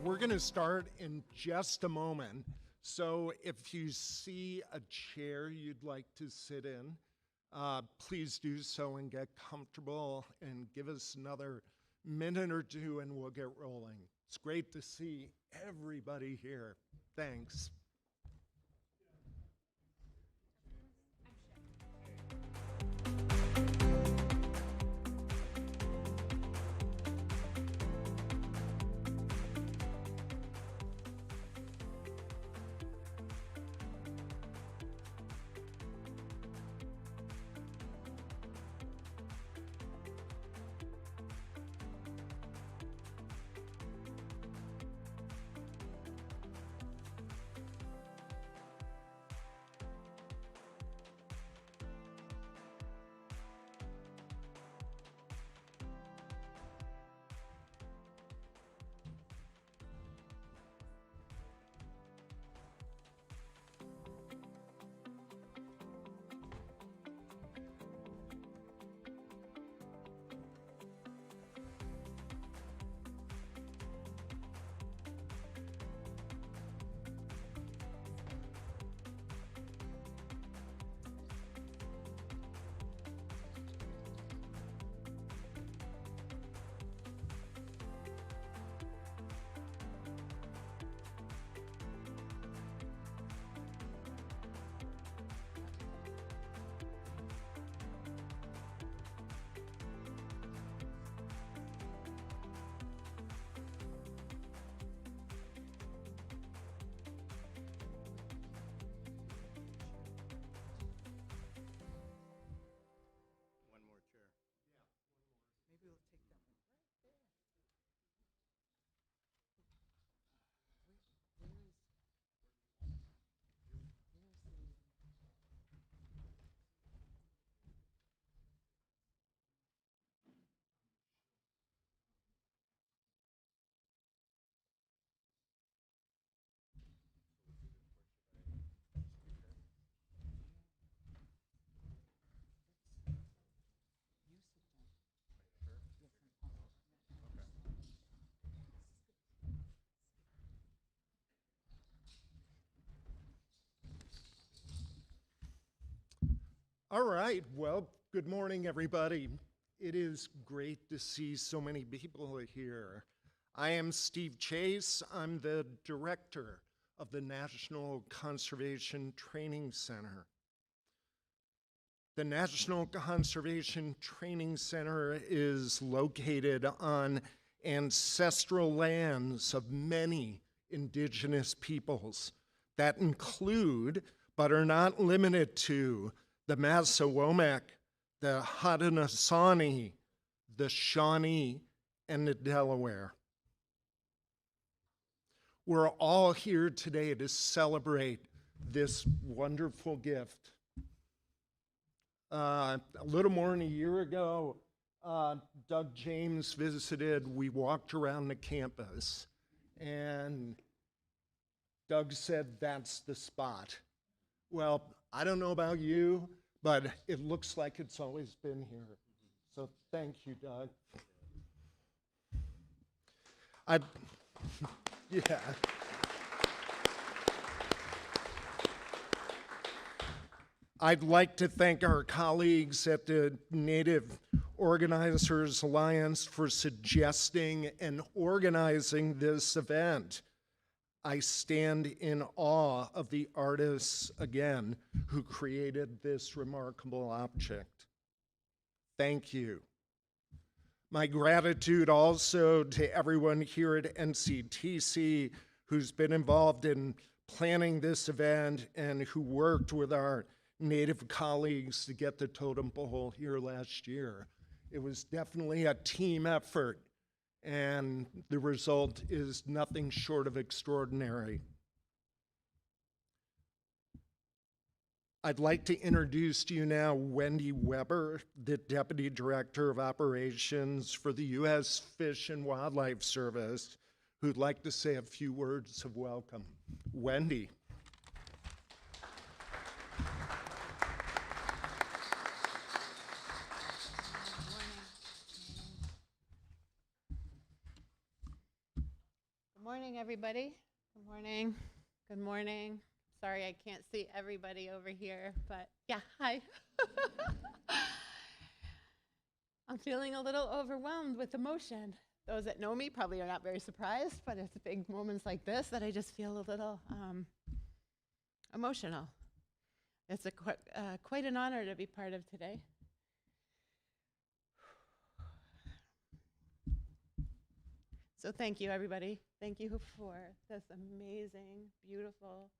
We're going to start in just a moment. So if you see a chair you'd like to sit in, please do so and get comfortable and give us another minute or two and we'll get rolling. It's great to see everybody here. Thanks. All right, well, good morning, everybody. It is great to see so many people here. I am Steve Chase. I'm the director of the National Conservation Training Center. The National Conservation Training Center is located on ancestral lands of many indigenous peoples that include, but are not limited to, the Massawomack, the Haudenosaunee, the Shawnee, and the Delaware. We're all here today to celebrate this wonderful gift. A little more than a year ago, Doug James visited. We walked around the campus, and Doug said, "That's the spot." Well, I don't know about you, but it looks like it's always been here. So thank you, Doug. Yeah. I'd like to thank our colleagues at the Native Organizers Alliance for suggesting and organizing this event. I stand in awe of the artists, again, who created this remarkable object. Thank you. My gratitude also to everyone here at NCTC who's been involved in planning this event and who worked with our Native colleagues to get the totem pole here last year. It was definitely a team effort, and the result is nothing short of extraordinary. I'd like to introduce to you now Wendi Weber, the Deputy Director of Operations for the U.S. Fish and Wildlife Service, who'd like to say a few words of welcome. Wendi. Morning, everybody. Good morning. Good morning. Sorry I can't see everybody over here, but yeah, hi. I'm feeling a little overwhelmed with emotion. Those that know me probably are not very surprised, but it's big moments like this that I just feel a little emotional. It's quite an honor to be part of today. So thank you, everybody. Thank you for this amazing, beautiful,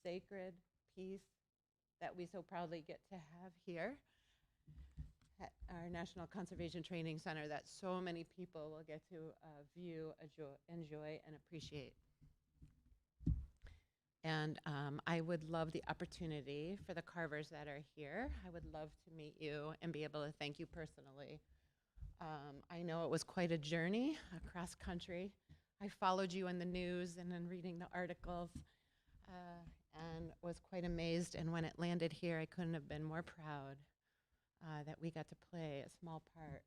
sacred piece that we so proudly get to have here at our National Conservation Training Center that so many people will get to view, enjoy, and appreciate. And I would love the opportunity for the carvers that are here. I would love to meet you and be able to thank you personally. I know it was quite a journey across country. I followed you in the news and in reading the articles and was quite amazed. And when it landed here, I couldn't have been more proud that we got to play a small part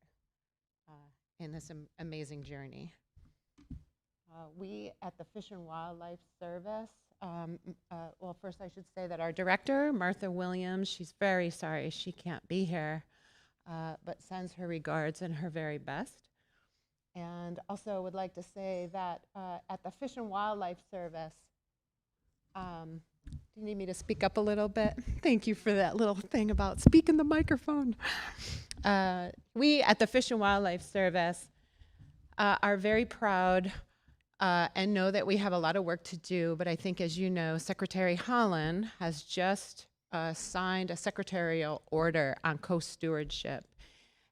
in this amazing journey. We at the Fish and Wildlife Service, well, first I should say that our director, Martha Williams, she's very sorry she can't be here. But sends her regards and her very best. And also would like to say that at the Fish and Wildlife Service, do you need me to speak up a little bit? Thank you for that little thing about speaking the microphone. We at the Fish and Wildlife Service are very proud and know that we have a lot of work to do, but I think, as you know, Secretary Holland has just signed a secretarial order on co-stewardship.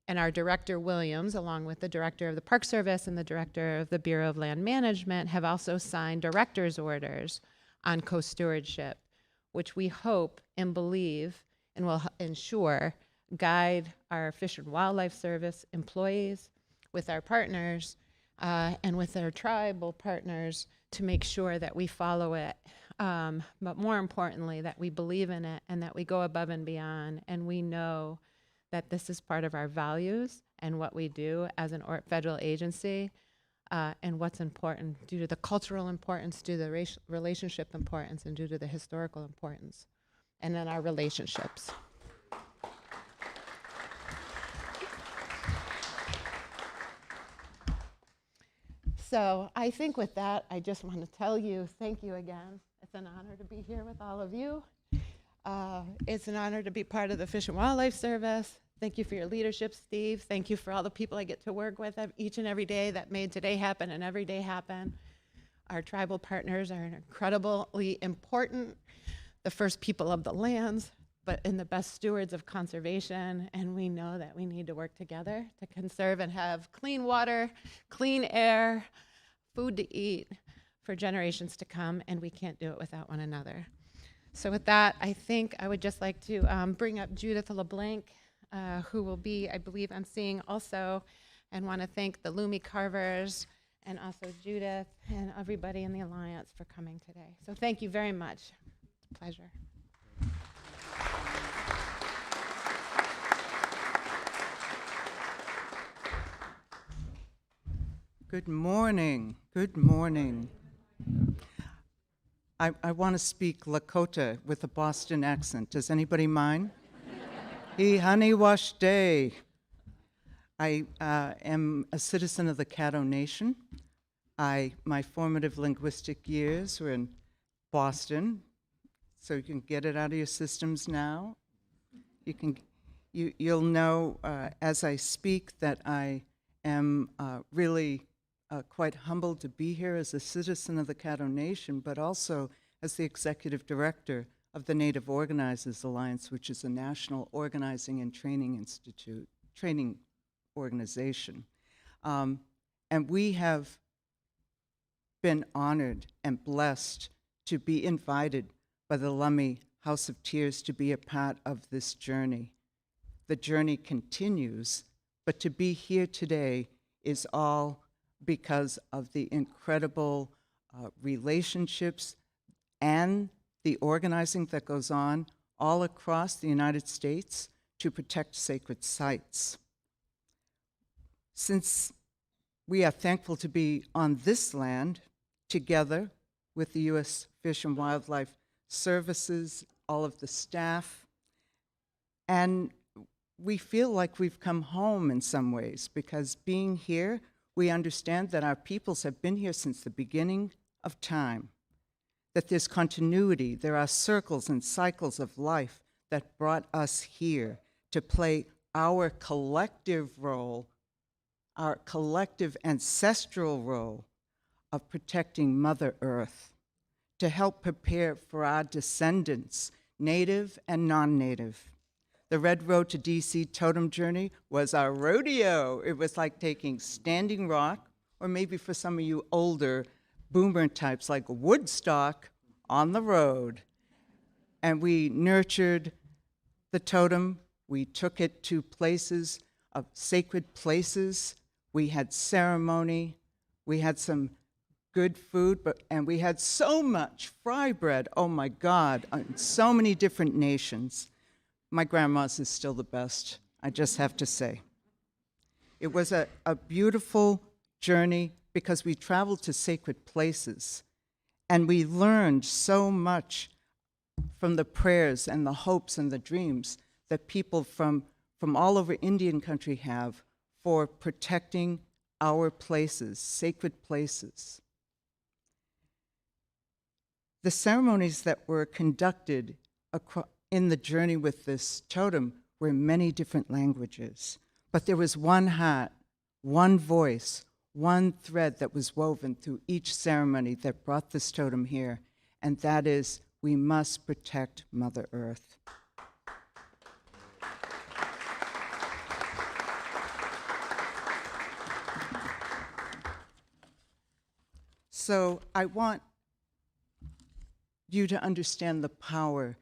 And our Director Williams, along with the Director of the Park Service and the Director of the Bureau of Land Management, have also signed director's orders on co-stewardship, which we hope and believe and will ensure guide our Fish and Wildlife Service employees with our partners and with our tribal partners to make sure that we follow it. But more importantly, that we believe in it and that we go above and beyond, and we know that this is part of our values and what we do as an federal agency, and what's important due to the cultural importance, due to the relationship importance, and due to the historical importance, and then our relationships. So I think with that, I just want to tell you, thank you again. It's an honor to be here with all of you. It's an honor to be part of the Fish and Wildlife Service. Thank you for your leadership, Steve. Thank you for all the people I get to work with each and every day that made today happen and every day happen. Our tribal partners are incredibly important, the first people of the lands, but in the best stewards of conservation, and we know that we need to work together to conserve and have clean water, clean air, food to eat for generations to come, and we can't do it without one another. So with that, I think I would just like to bring up Judith LeBlanc, who will be, I believe, emceeing also, and want to thank the Lummi Carvers and also Judith and everybody in the Alliance for coming today. So thank you very much. It's a pleasure. Good morning. Good morning. I want to speak Lakota with a Boston accent. Does anybody mind? He honey wash day. I am a citizen of the Caddo Nation. My formative linguistic years were in Boston, so you can get it out of your systems now. You'll know as I speak that I am really quite humbled to be here as a citizen of the Caddo Nation, but also as the executive director of the Native Organizers Alliance, which is a national organizing and training organization. And we have been honored and blessed to be invited by the Lummi House of Tears to be a part of this journey. The journey continues, but to be here today is all because of the incredible relationships and the organizing that goes on all across the United States to protect sacred sites. Since we are thankful to be on this land, together with the U.S. Fish and Wildlife Services, all of the staff, and we feel like we've come home in some ways, because being here, we understand that our peoples have been here since the beginning of time, that there's continuity, there are circles and cycles of life that brought us here to play our collective role, our collective ancestral role of protecting Mother Earth, to help prepare for our descendants, native and non-native. The Red Road to DC Totem Journey was our rodeo. It was like taking Standing Rock, or maybe for some of you older boomer types like Woodstock, on the road. And we nurtured the totem. We took it to places of sacred places. We had ceremony. We had some good food, and we had so much fry bread, oh my God, in so many different nations. My grandma's is still the best, I just have to say. It was a beautiful journey because we traveled to sacred places, and we learned so much from the prayers and the hopes and the dreams that people from all over Indian country have for protecting our places, sacred places. The ceremonies that were conducted in the journey with this totem were in many different languages, but there was one heart, one voice, one thread that was woven through each ceremony that brought this totem here, and that is, we must protect Mother Earth. So I want you to understand the power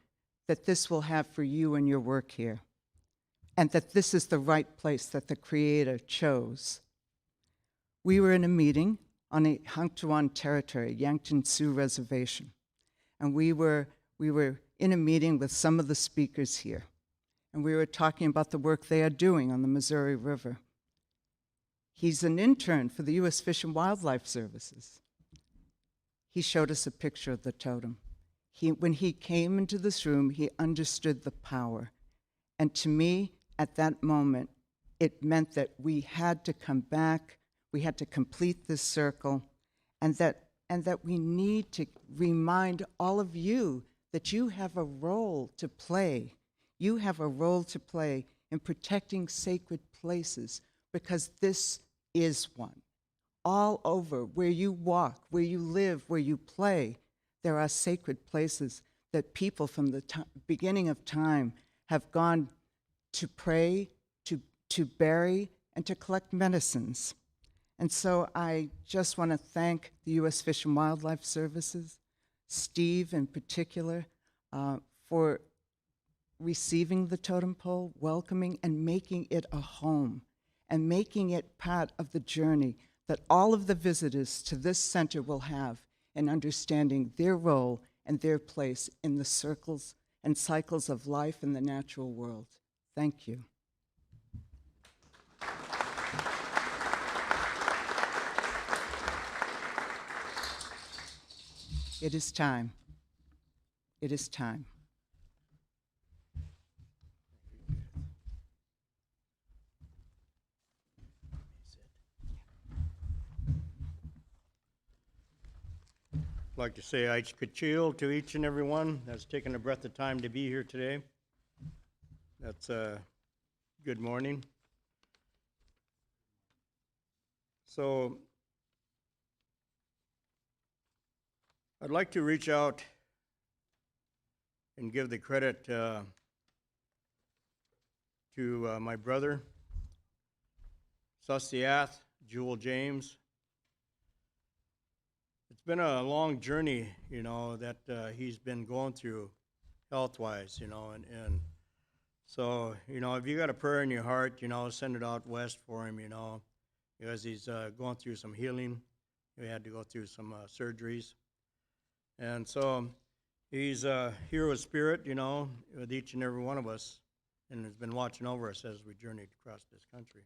that this will have for you and your work here, and that this is the right place that the Creator chose. We were in a meeting on a Yankton territory, Yankton Sioux Reservation, and we were in a meeting with some of the speakers here, and we were talking about the work they are doing on the Missouri River. He's an intern for the U.S. Fish and Wildlife Services. He showed us a picture of the totem. When he came into this room, he understood the power. And to me, at that moment, it meant that we had to come back, we had to complete this circle, and that we need to remind all of you that you have a role to play. You have a role to play in protecting sacred places, because this is one. All over, where you walk, where you live, where you play, there are sacred places that people from the beginning of time have gone to pray, to bury, and to collect medicines. And so I just want to thank the U.S. Fish and Wildlife Services, Steve in particular, for receiving the totem pole, welcoming and making it a home, and making it part of the journey that all of the visitors to this center will have in understanding their role and their place in the circles and cycles of life in the natural world. Thank you. It is time. It is time. I'd like to say Aich Kachil to each and every one that's taken a breath of time to be here today. That's good morning. So I'd like to reach out and give the credit to my brother, Sustiath, Jewel James. It's been a long journey, that he's been going through health-wise, and so, if you got a prayer in your heart, send it out west for him, because he's going through some healing. He had to go through some surgeries. And so he's a hero spirit, with each and every one of us, and has been watching over us as we journeyed across this country.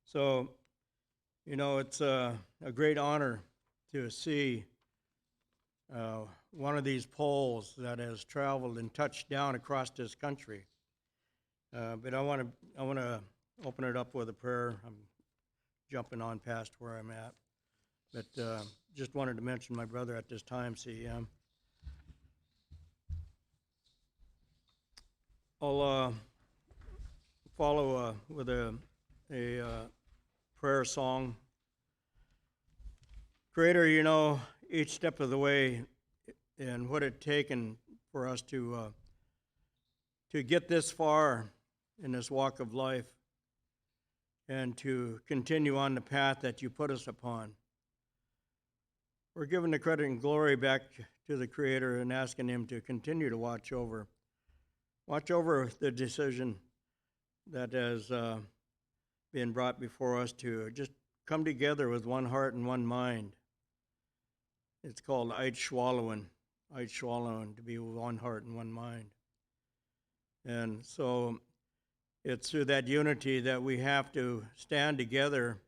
So, it's a great honor to see one of these poles that has traveled and touched down across this country. But I want to open it up with a prayer. I'm jumping on past where I'm at, but just wanted to mention my brother at this time, CEM. I'll follow with a prayer song. Creator, you know each step of the way and what it taken for us to get this far in this walk of life and to continue on the path that you put us upon. We're giving the credit and glory back to the Creator and asking Him to continue to watch over the decision that has been brought before us to just come together with one heart and one mind. It's called Eidschwallowing, to be with one heart and one mind. And so it's through that unity that we have to stand together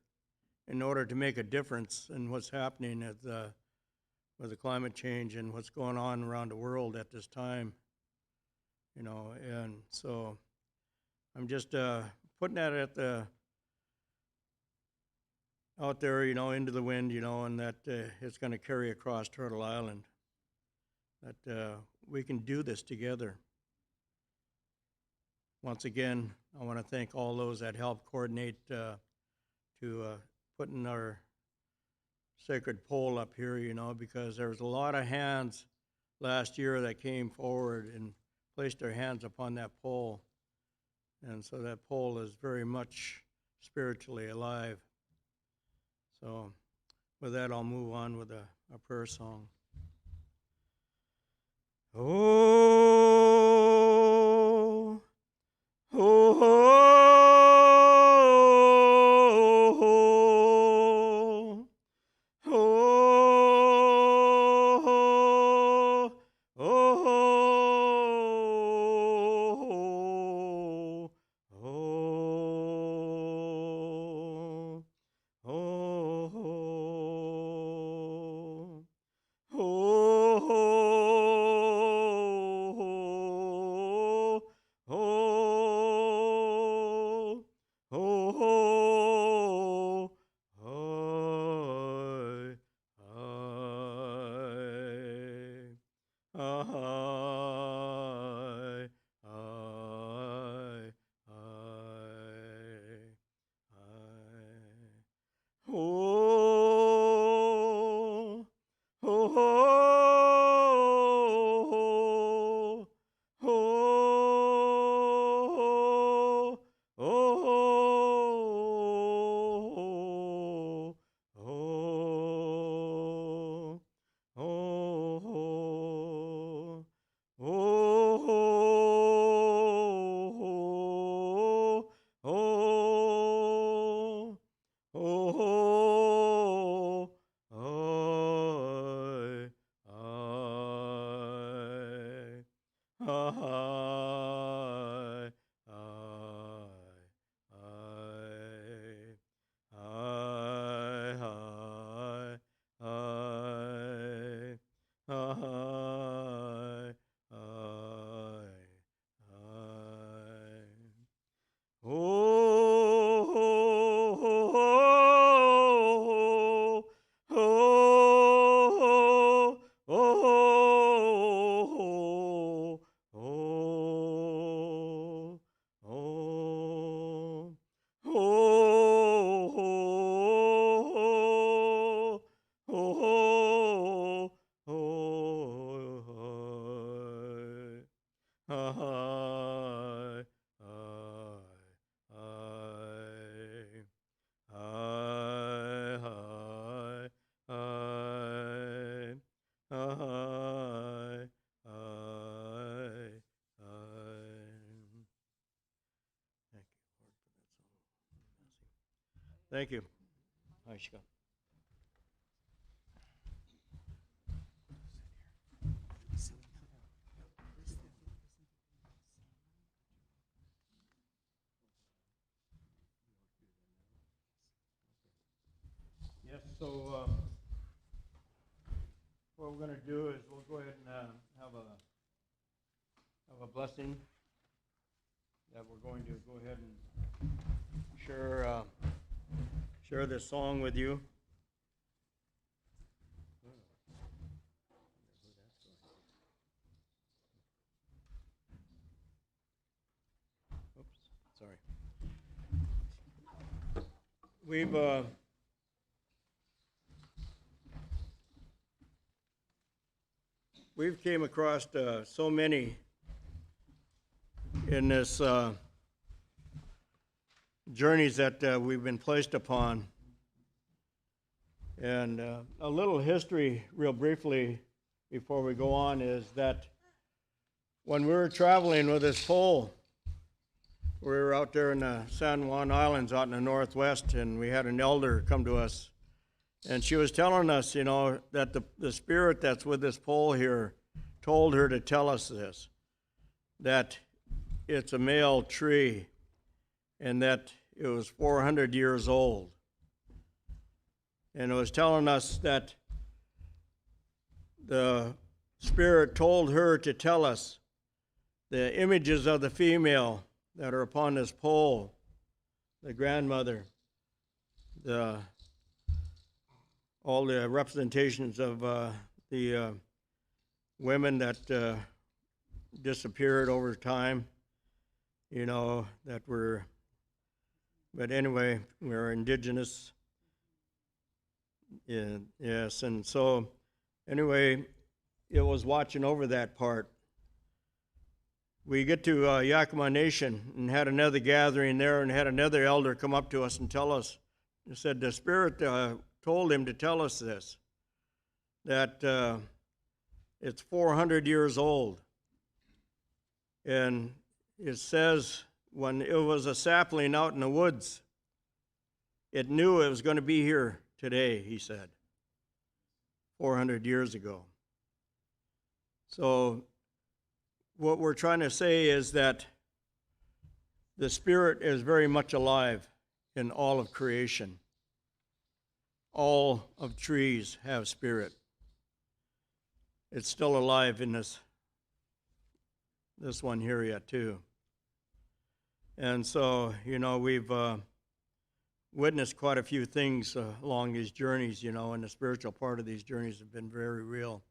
in order to make a difference in what's happening with the climate change and what's going on around the world at this time. You know, and so I'm just putting that out there, you know, into the wind, you know, and that it's going to carry across Turtle Island. That we can do this together. Once again, I want to thank all those that helped coordinate to putting our sacred pole up here, you know, because there was a lot of hands last year that came forward and placed their hands upon that pole. And so that pole is very much spiritually alive. So with that, I'll move on with a prayer song. Oh, oh, oh, oh, oh, Thank you. Aishka. Yes, so what we're going to do is we'll go ahead and have a blessing that we're going to go ahead and share this song with you. Oops, sorry. We've came across so many in this journeys that we've been placed upon. And a little history, real briefly, before we go on, is that when we were traveling with this pole, we were out there in the San Juan Islands out in the northwest, and we had an elder come to us. And she was telling us, you know, that the spirit that's with this pole here told her to tell us this, that it's a male tree and that it was 400 years old. And it was telling us that the spirit told her to tell us the images of the female that are upon this pole, the grandmother, all the representations of the women that disappeared over time, you know, that were, but anyway, we're indigenous. Yeah, yes, and so anyway, it was watching over that part. We get to Lummi Nation and had another gathering there and had another elder come up to us and tell us, he said the spirit told him to tell us this, that it's 400 years old. And it says when it was a sapling out in the woods, it knew it was going to be here today, he said, 400 years ago. So what we're trying to say is that the spirit is very much alive in all of creation. All of trees have spirit. It's still alive in this one here yet too. And so, you know, we've witnessed quite a few things along these journeys, you know, and the spiritual part of these journeys have been very real.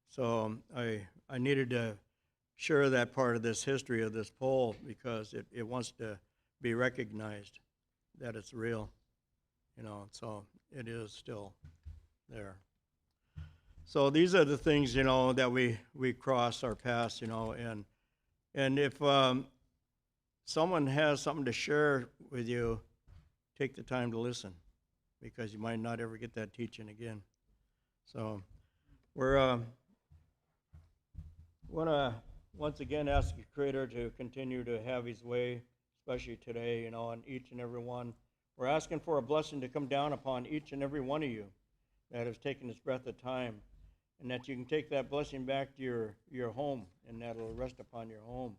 So I needed to share that part of this history of this pole because it wants to be recognized that it's real, you know, so it is still there. So these are the things, you know, that we cross our paths, you know, and if someone has something to share with you, take the time to listen, because you might not ever get that teaching again. So we're want to once again ask the Creator to continue to have His way, especially today, you know, on each and every one. We're asking for a blessing to come down upon each and every one of you that has taken this breath of time, and that you can take that blessing back to your home, and that will rest upon your home,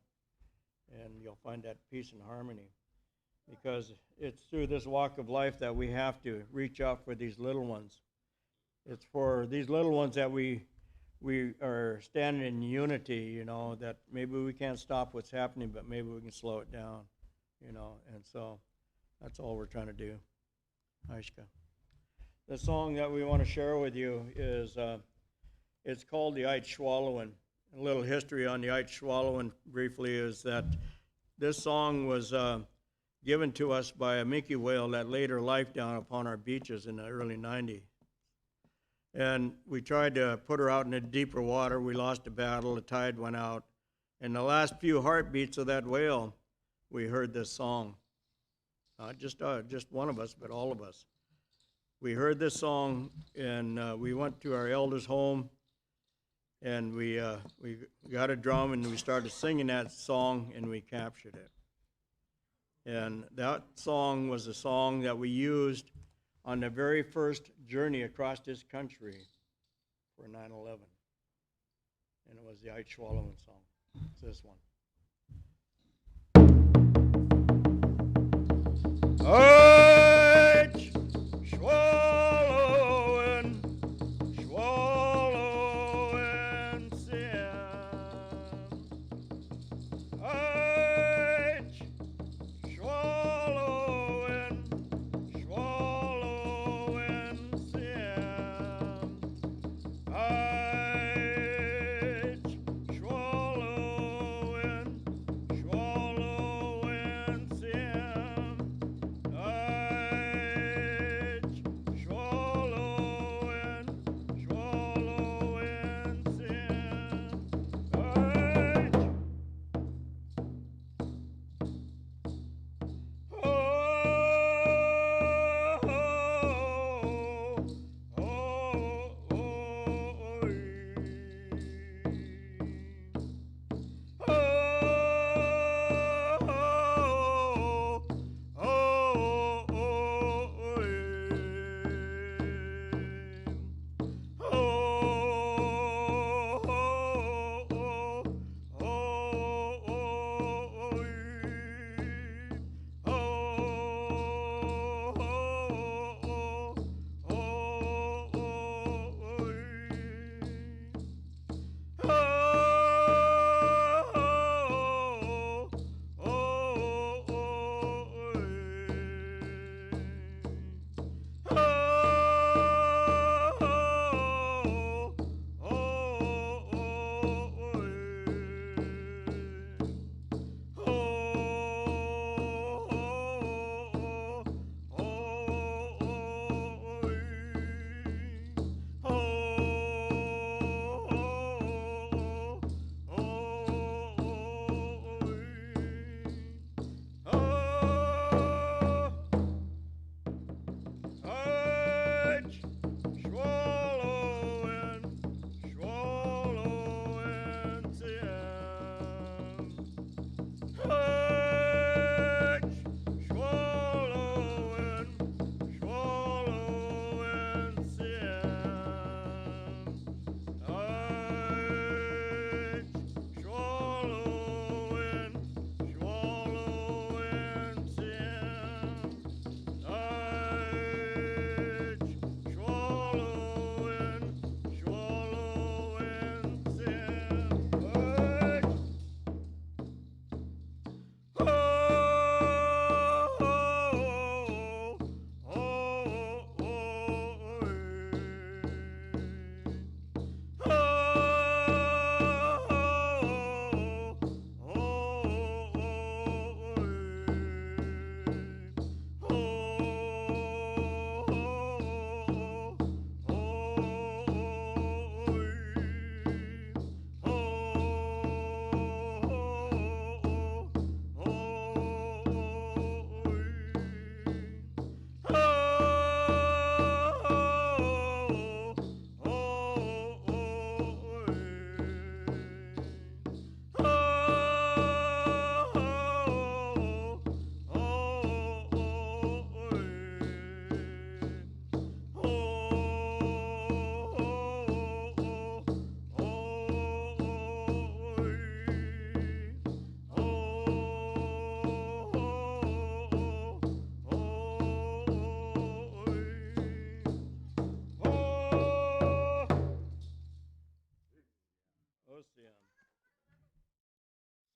and you'll find that peace and harmony. Because it's through this walk of life that we have to reach out for these little ones. It's for these little ones that we are standing in unity, you know, that maybe we can't stop what's happening, but maybe we can slow it down, you know, and so that's all we're trying to do. Aishka. The song that we want to share with you is, it's called the Aitshwallowin. A little history on the Aitshwallowin briefly is that this song was given to us by a minke whale that laid her life down upon our beaches in the early 90s. And we tried to put her out in the deeper water. We lost a battle. The tide went out. And the last few heartbeats of that whale, we heard this song. Not just one of us, but all of us. We heard this song, and we went to our elder's home, and we got a drum, and we started singing that song, and we captured it. And that song was a song that we used on the very first journey across this country for 9/11. And it was the Aitshwallowin song. It's this one. Aitshwallowin, swallowin'.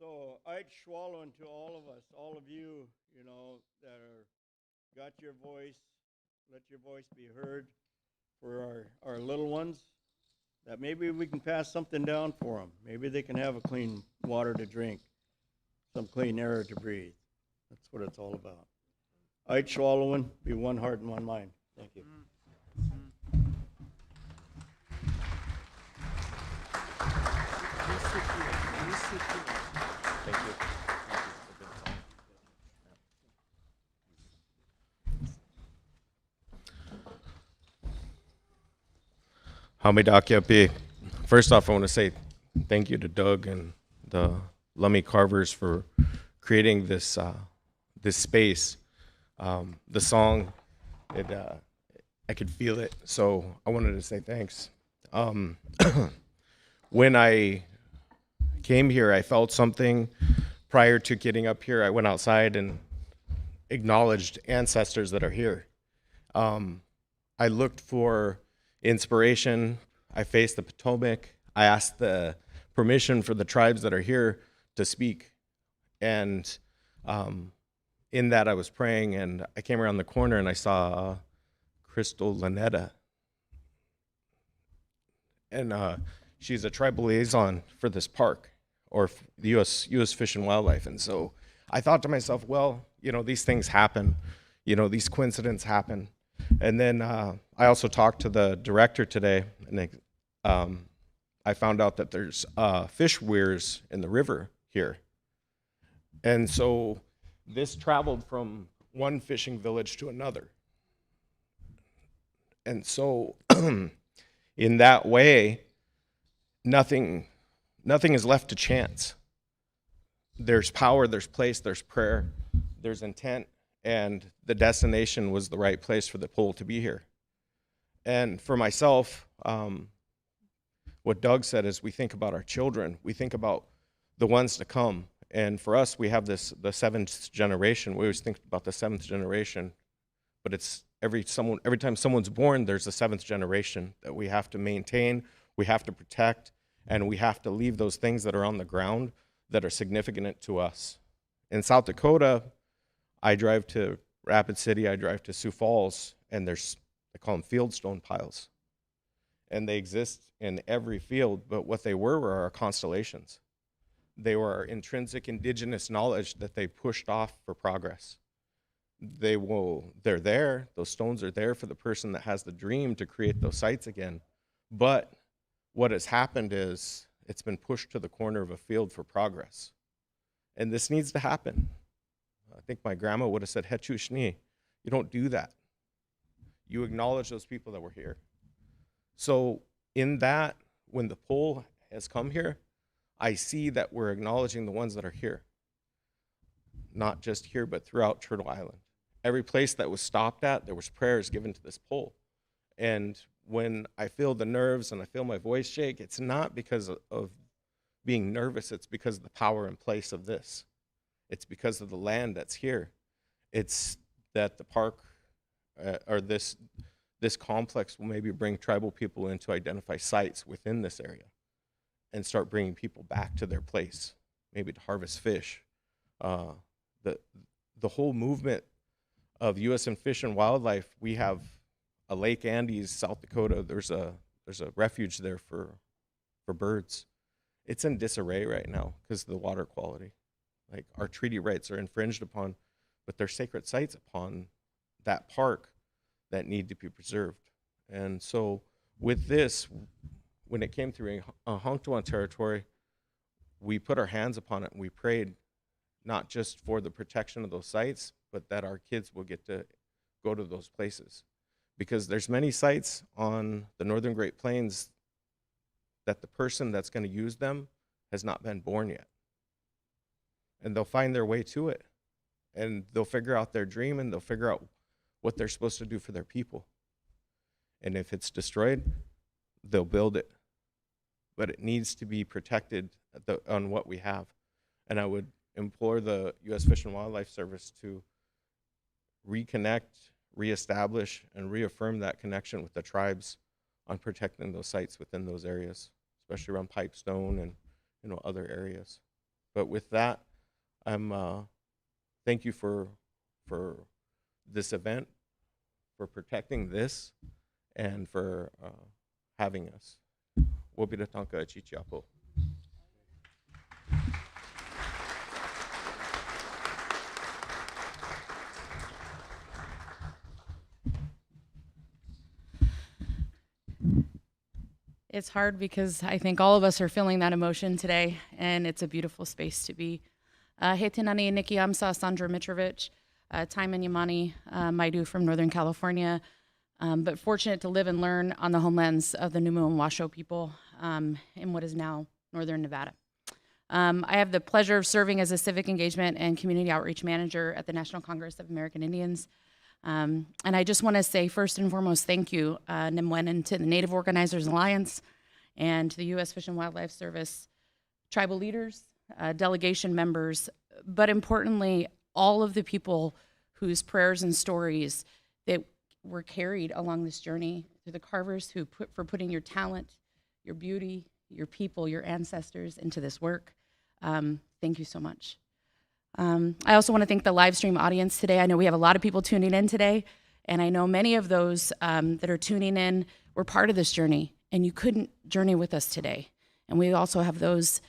So I'd swallow to all of us, all of you, you know, that are got your voice, let your voice be heard for our little ones, that maybe we can pass something down for them. Maybe they can have a clean water to drink, some clean air to breathe. That's what it's all about. I'd swallowing, be one heart and one mind. Thank you. Thank you. Bykeya. First off, I want to say thank you to Doug and the Lummi Carvers for creating this this space. The song, I could feel it, so I wanted to say thanks. When I came here, I felt something. Prior to getting up here, I went outside and acknowledged ancestors that are here. I looked for inspiration. I faced the Potomac. I asked the permission for the tribes that are here to speak. And in that, I was praying, and I came around the corner, and I saw Crystal Lanetta. And she's a tribal liaison for this park, or the U.S. Fish and Wildlife. And so I thought to myself, well, you know, these things happen. You know, these coincidences happen. And then I also talked to the director today, and I found out that there's fish weirs in the river here. And so this traveled from one fishing village to another. And so in that way, nothing is left to chance. There's power, there's place, there's prayer, there's intent, and the destination was the right place for the pole to be here. And for myself, what Doug said is we think about our children, we think about the ones to come. And for us, we have the seventh generation. We always think about the seventh generation, but it's every time someone's born, there's a seventh generation that we have to maintain, we have to protect, and we have to leave those things that are on the ground that are significant to us. In South Dakota, I drive to Rapid City, I drive to Sioux Falls, and they call them fieldstone piles. And they exist in every field, but what they were our constellations. They were our intrinsic indigenous knowledge that they pushed off for progress. They're there, those stones are there for the person that has the dream to create those sites again. But what has happened is it's been pushed to the corner of a field for progress. And this needs to happen. I think my grandma would have said, Hechu Shni. You don't do that. You acknowledge those people that were here. So in that, when the pole has come here, I see that we're acknowledging the ones that are here. Not just here, but throughout Turtle Island. Every place that was stopped at, there was prayers given to this pole. And when I feel the nerves and I feel my voice shake, it's not because of being nervous, it's because of the power and place of this. It's because of the land that's here. It's that the park or this complex will maybe bring tribal people in to identify sites within this area and start bringing people back to their place, maybe to harvest fish. The whole movement of U.S. and Fish and Wildlife, we have a Lake Andes, South Dakota. There's a refuge there for birds. It's in disarray right now because of the water quality. Like, our treaty rights are infringed upon, but there's sacred sites upon that park that need to be preserved. And so with this, when it came through Yankton territory, we put our hands upon it and we prayed not just for the protection of those sites, but that our kids will get to go to those places. Because there's many sites on the Northern Great Plains that the person that's going to use them has not been born yet. And they'll find their way to it. And they'll figure out their dream, and they'll figure out what they're supposed to do for their people. And if it's destroyed, they'll build it. But it needs to be protected on what we have. And I would implore the U.S. Fish and Wildlife Service to reconnect, reestablish, and reaffirm that connection with the tribes on protecting those sites within those areas, especially around Pipestone and other areas. But with that, thank you for this event, for protecting this, and for having us. Wobiratanka Chichiapo. It's hard because I think all of us are feeling that emotion today, and it's a beautiful space to be. He tinani Niki Amsa Saundra Mitrovich, Taiman Yamani Maidu from Northern California, but fortunate to live and learn on the homelands of the Numu and Washoe people in what is now Northern Nevada. I have the pleasure of serving as a civic engagement and community outreach manager at the National Congress of American Indians. And I just want to say, first and foremost, thank you, Nimwenen, to the Native Organizers Alliance and to the U.S. Fish and Wildlife Service, tribal leaders, delegation members, but importantly, all of the people whose prayers and stories that were carried along this journey, to the carvers for putting your talent, your beauty, your people, your ancestors into this work. Thank you so much. I also want to thank the live stream audience today. I know we have a lot of people tuning in today, and I know many of those that are tuning in were part of this journey, and you couldn't journey with us today. And we also have those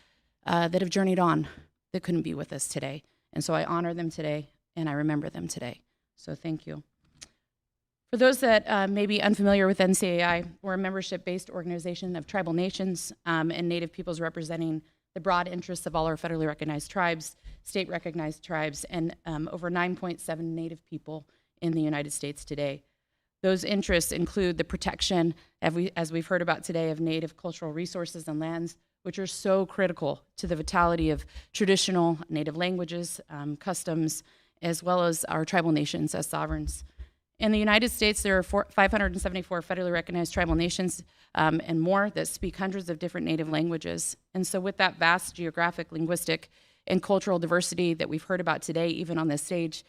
that have journeyed on that couldn't be with us today. And so I honor them today, and I remember them today. So thank you. For those that may be unfamiliar with NCAI, we're a membership-based organization of tribal nations and Native peoples representing the broad interests of all our federally recognized tribes, state-recognized tribes, and over 9.7 Native people in the United States today. Those interests include the protection, as we've heard about today, of Native cultural resources and lands, which are so critical to the vitality of traditional Native languages, customs, as well as our tribal nations as sovereigns. In the United States, there are 574 federally recognized tribal nations and more that speak hundreds of different Native languages. And so with that vast geographic, linguistic, and cultural diversity that we've heard about today, even on this stage,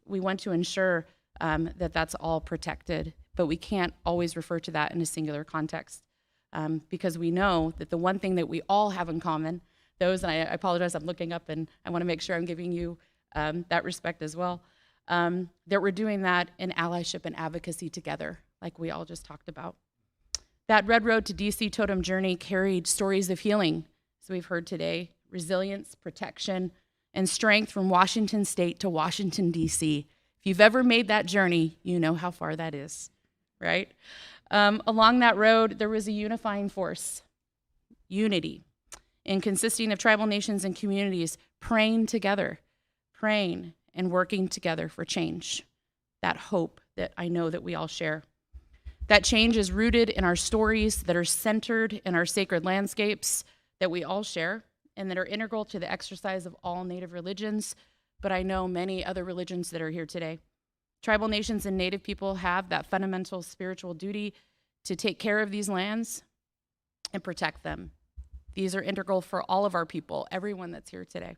we want to ensure that that's all protected, but we can't always refer to that in a singular context because we know that the one thing that we all have in common, and I apologize, I'm looking up and I want to make sure I'm giving you that respect as well, that we're doing that in allyship and advocacy together, like we all just talked about. That Red Road to DC Totem journey carried stories of healing, as we've heard today, resilience, protection, and strength from Washington State to Washington, DC. If you've ever made that journey, you know how far that is, right? Along that road, there was a unifying force, unity, and consisting of tribal nations and communities praying together, praying and working together for change, that hope that I know that we all share. That change is rooted in our stories that are centered in our sacred landscapes that we all share and that are integral to the exercise of all Native religions, but I know many other religions that are here today. Tribal nations and Native people have that fundamental spiritual duty to take care of these lands and protect them. These are integral for all of our people, everyone that's here today.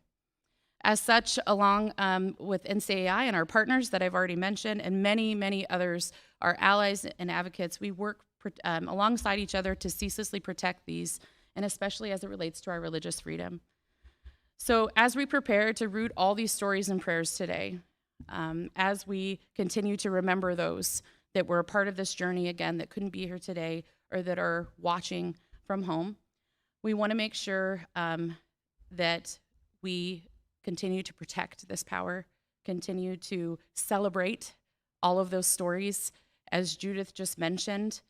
As such, along with NCAI and our partners that I've already mentioned, and many, many others, our allies and advocates, we work alongside each other to ceaselessly protect these, and especially as it relates to our religious freedom. So as we prepare to root all these stories and prayers today, as we continue to remember those that were a part of this journey, again, that couldn't be here today or that are watching from home, we want to make sure that we continue to protect this power, continue to celebrate all of those stories, as Judith just mentioned,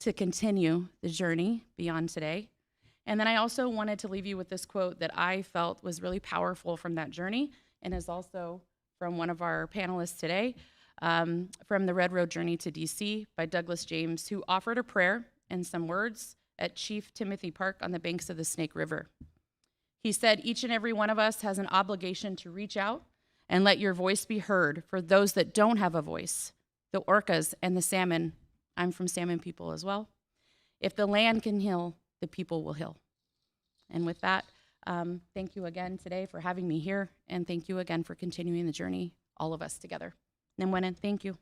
to continue the journey beyond today. And then I also wanted to leave you with this quote that I felt was really powerful from that journey and is also from one of our panelists today, from the Red Road Journey to DC by Douglas James, who offered a prayer and some words at Chief Timothy Park on the banks of the Snake River. He said, "Each and every one of us has an obligation to reach out and let your voice be heard for those that don't have a voice, the orcas and the salmon." I'm from salmon people as well. "If the land can heal, the people will heal." And with that, thank you again today for having me here, and thank you again for continuing the journey, all of us together. Nimwenen, thank you.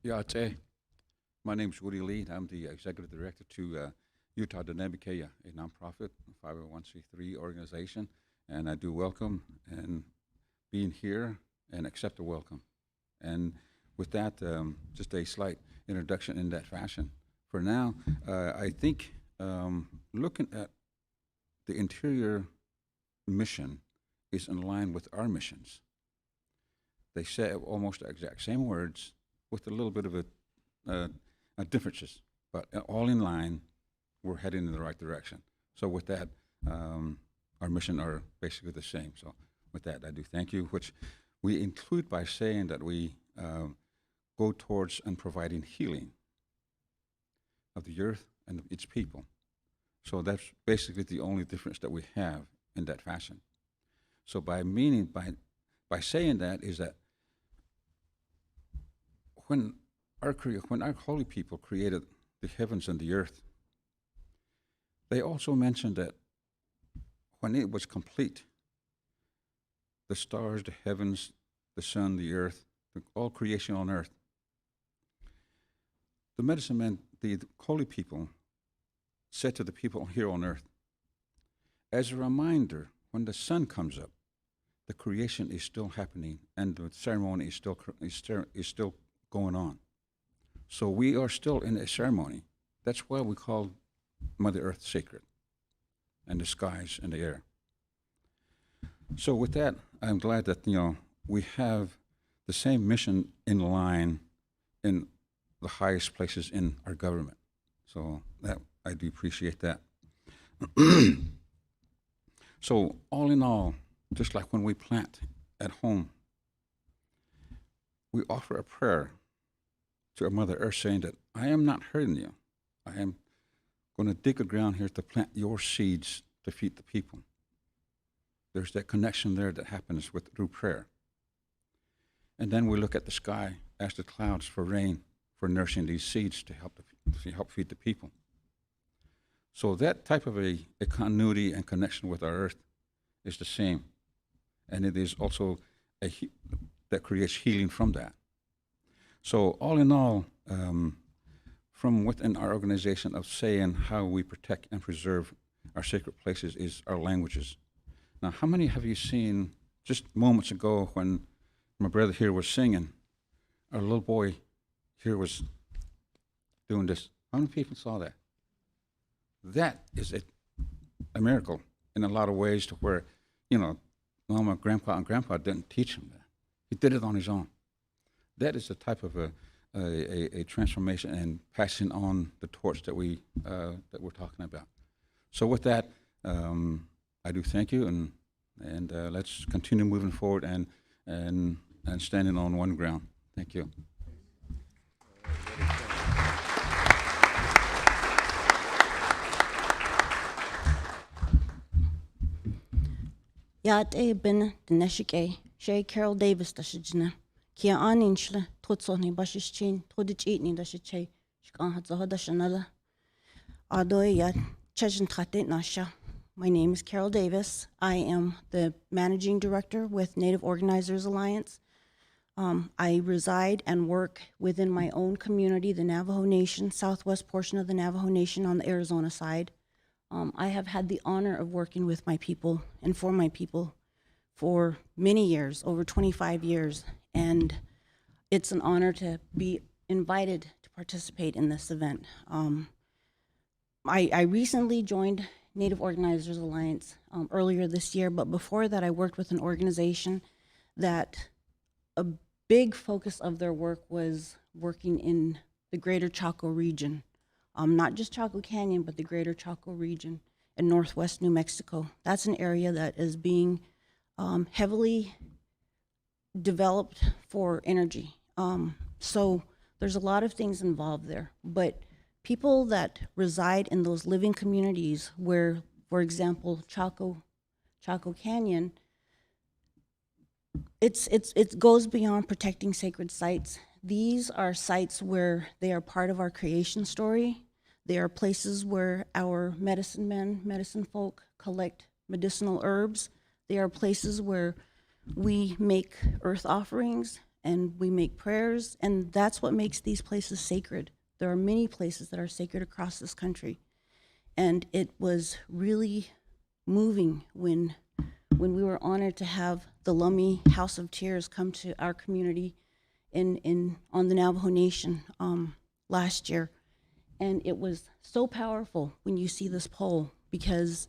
Yate. My name is Woody Lee. I'm the executive director to Utah Dine, Bykeya, a nonprofit 501c3 organization, and I do welcome and being here and accept the welcome. And with that, just a slight introduction in that fashion. For now, I think looking at the interior mission is in line with our missions. They say almost the exact same words with a little bit of a differences, but all in line, we're heading in the right direction. So with that, our mission are basically the same. So with that, I do thank you, which we include by saying that we go towards and providing healing of the earth and of its people. So that's basically the only difference that we have in that fashion. So by saying that is that when our holy people created the heavens and the earth, they also mentioned that when it was complete, the stars, the heavens, the sun, the earth, all creation on earth, the medicine men, the holy people, said to the people here on earth, as a reminder, when the sun comes up, the creation is still happening and the ceremony is still going on. So we are still in a ceremony. That's why we call Mother Earth sacred, and the skies and the air. So with that, I'm glad that we have the same mission in line in the highest places in our government. So that I do appreciate that. So all in all, just like when we plant at home, we offer a prayer to our Mother Earth saying that I am not hurting you. I am going to dig the ground here to plant your seeds to feed the people. There's that connection there that happens through prayer. And then we look at the sky, ask the clouds for rain, for nourishing these seeds to help feed the people. So that type of a continuity and connection with our earth is the same. And it is also that creates healing from that. So all in all, from within our organization of saying how we protect and preserve our sacred places is our languages. Now, how many have you seen just moments ago when my brother here was singing, our little boy here was doing this? How many people saw that? That is a miracle in a lot of ways to where, Mama, Grandpa, and Grandpa didn't teach him that. He did it on his own. That is the type of a transformation and passing on the torch that we're talking about. So with that, I do thank you, and let's continue moving forward and standing on one ground. Thank you. Yate bin Dineshike, Shay Carol Davis Dashijna, Kia Aninchla, Tutsoni Bashichin, Tudich Eatni Dashiche, Shkan Hadzohodashanala, Adoya Chajin Tate Nasha. My name is Carol Davis. I am the managing director with Native Organizers Alliance. I reside and work within my own community, the Navajo Nation, southwest portion of the Navajo Nation on the Arizona side. I have had the honor of working with my people and for my people for many years, over 25 years, and it's an honor to be invited to participate in this event. I recently joined Native Organizers Alliance earlier this year, but before that I worked with an organization that a big focus of their work was working in the greater Chaco region. Not just Chaco Canyon, but the greater Chaco region in northwest New Mexico. That's an area that is being heavily developed for energy. So there's a lot of things involved there, but people that reside in those living communities where, for example, Chaco Canyon, it goes beyond protecting sacred sites. These are sites where they are part of our creation story. They are places where our medicine men, medicine folk collect medicinal herbs. They are places where we make earth offerings and we make prayers, and that's what makes these places sacred. There are many places that are sacred across this country. And it was really moving when we were honored to have the Lummi House of Tears come to our community on the Navajo Nation last year. And it was so powerful when you see this pole, because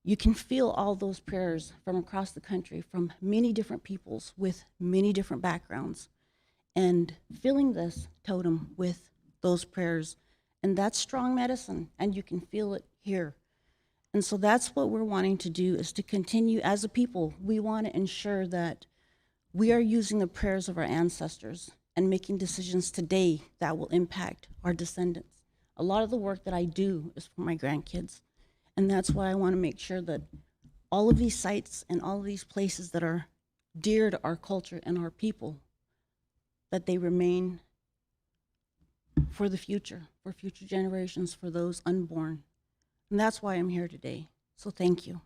you can feel all those prayers from across the country, from many different peoples with many different backgrounds, and filling this totem with those prayers. And that's strong medicine, and you can feel it here. And so that's what we're wanting to do, is to continue as a people. We want to ensure that we are using the prayers of our ancestors and making decisions today that will impact our descendants. A lot of the work that I do is for my grandkids, and that's why I want to make sure that all of these sites and all of these places that are dear to our culture and our people, that they remain for the future, for future generations, for those unborn. And that's why I'm here today. So thank you.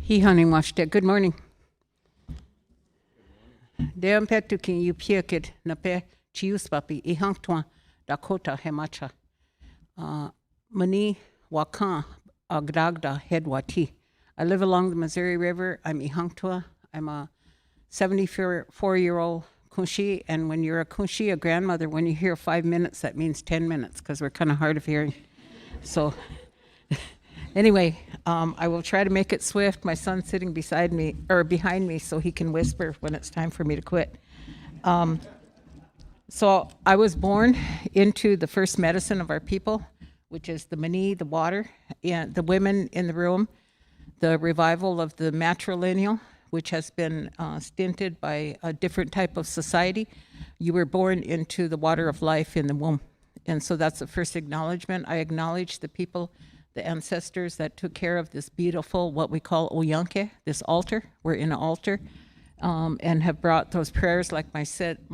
He hunting washed it. Good morning. Deam petu kin you piekid na pe chius papi I hangtwa Dakota hemacha. Mani wakan agdagda headwati. I live along the Missouri River. I'm Ihangtwa. I'm a 74-year-old Kunshi, and when you're a Kunshi, a grandmother, when you hear 5 minutes, that means 10 minutes, because we're kind of hard of hearing. So anyway, I will try to make it swift. My son's sitting beside me, or behind me, so he can whisper when it's time for me to quit. So I was born into the first medicine of our people, which is the mani, the water, and the women in the room, the revival of the matrilineal, which has been stinted by a different type of society. You were born into the water of life in the womb. And so that's the first acknowledgement. I acknowledge the people, the ancestors that took care of this beautiful, what we call Oyanke, this altar. We're in an altar, and have brought those prayers, like my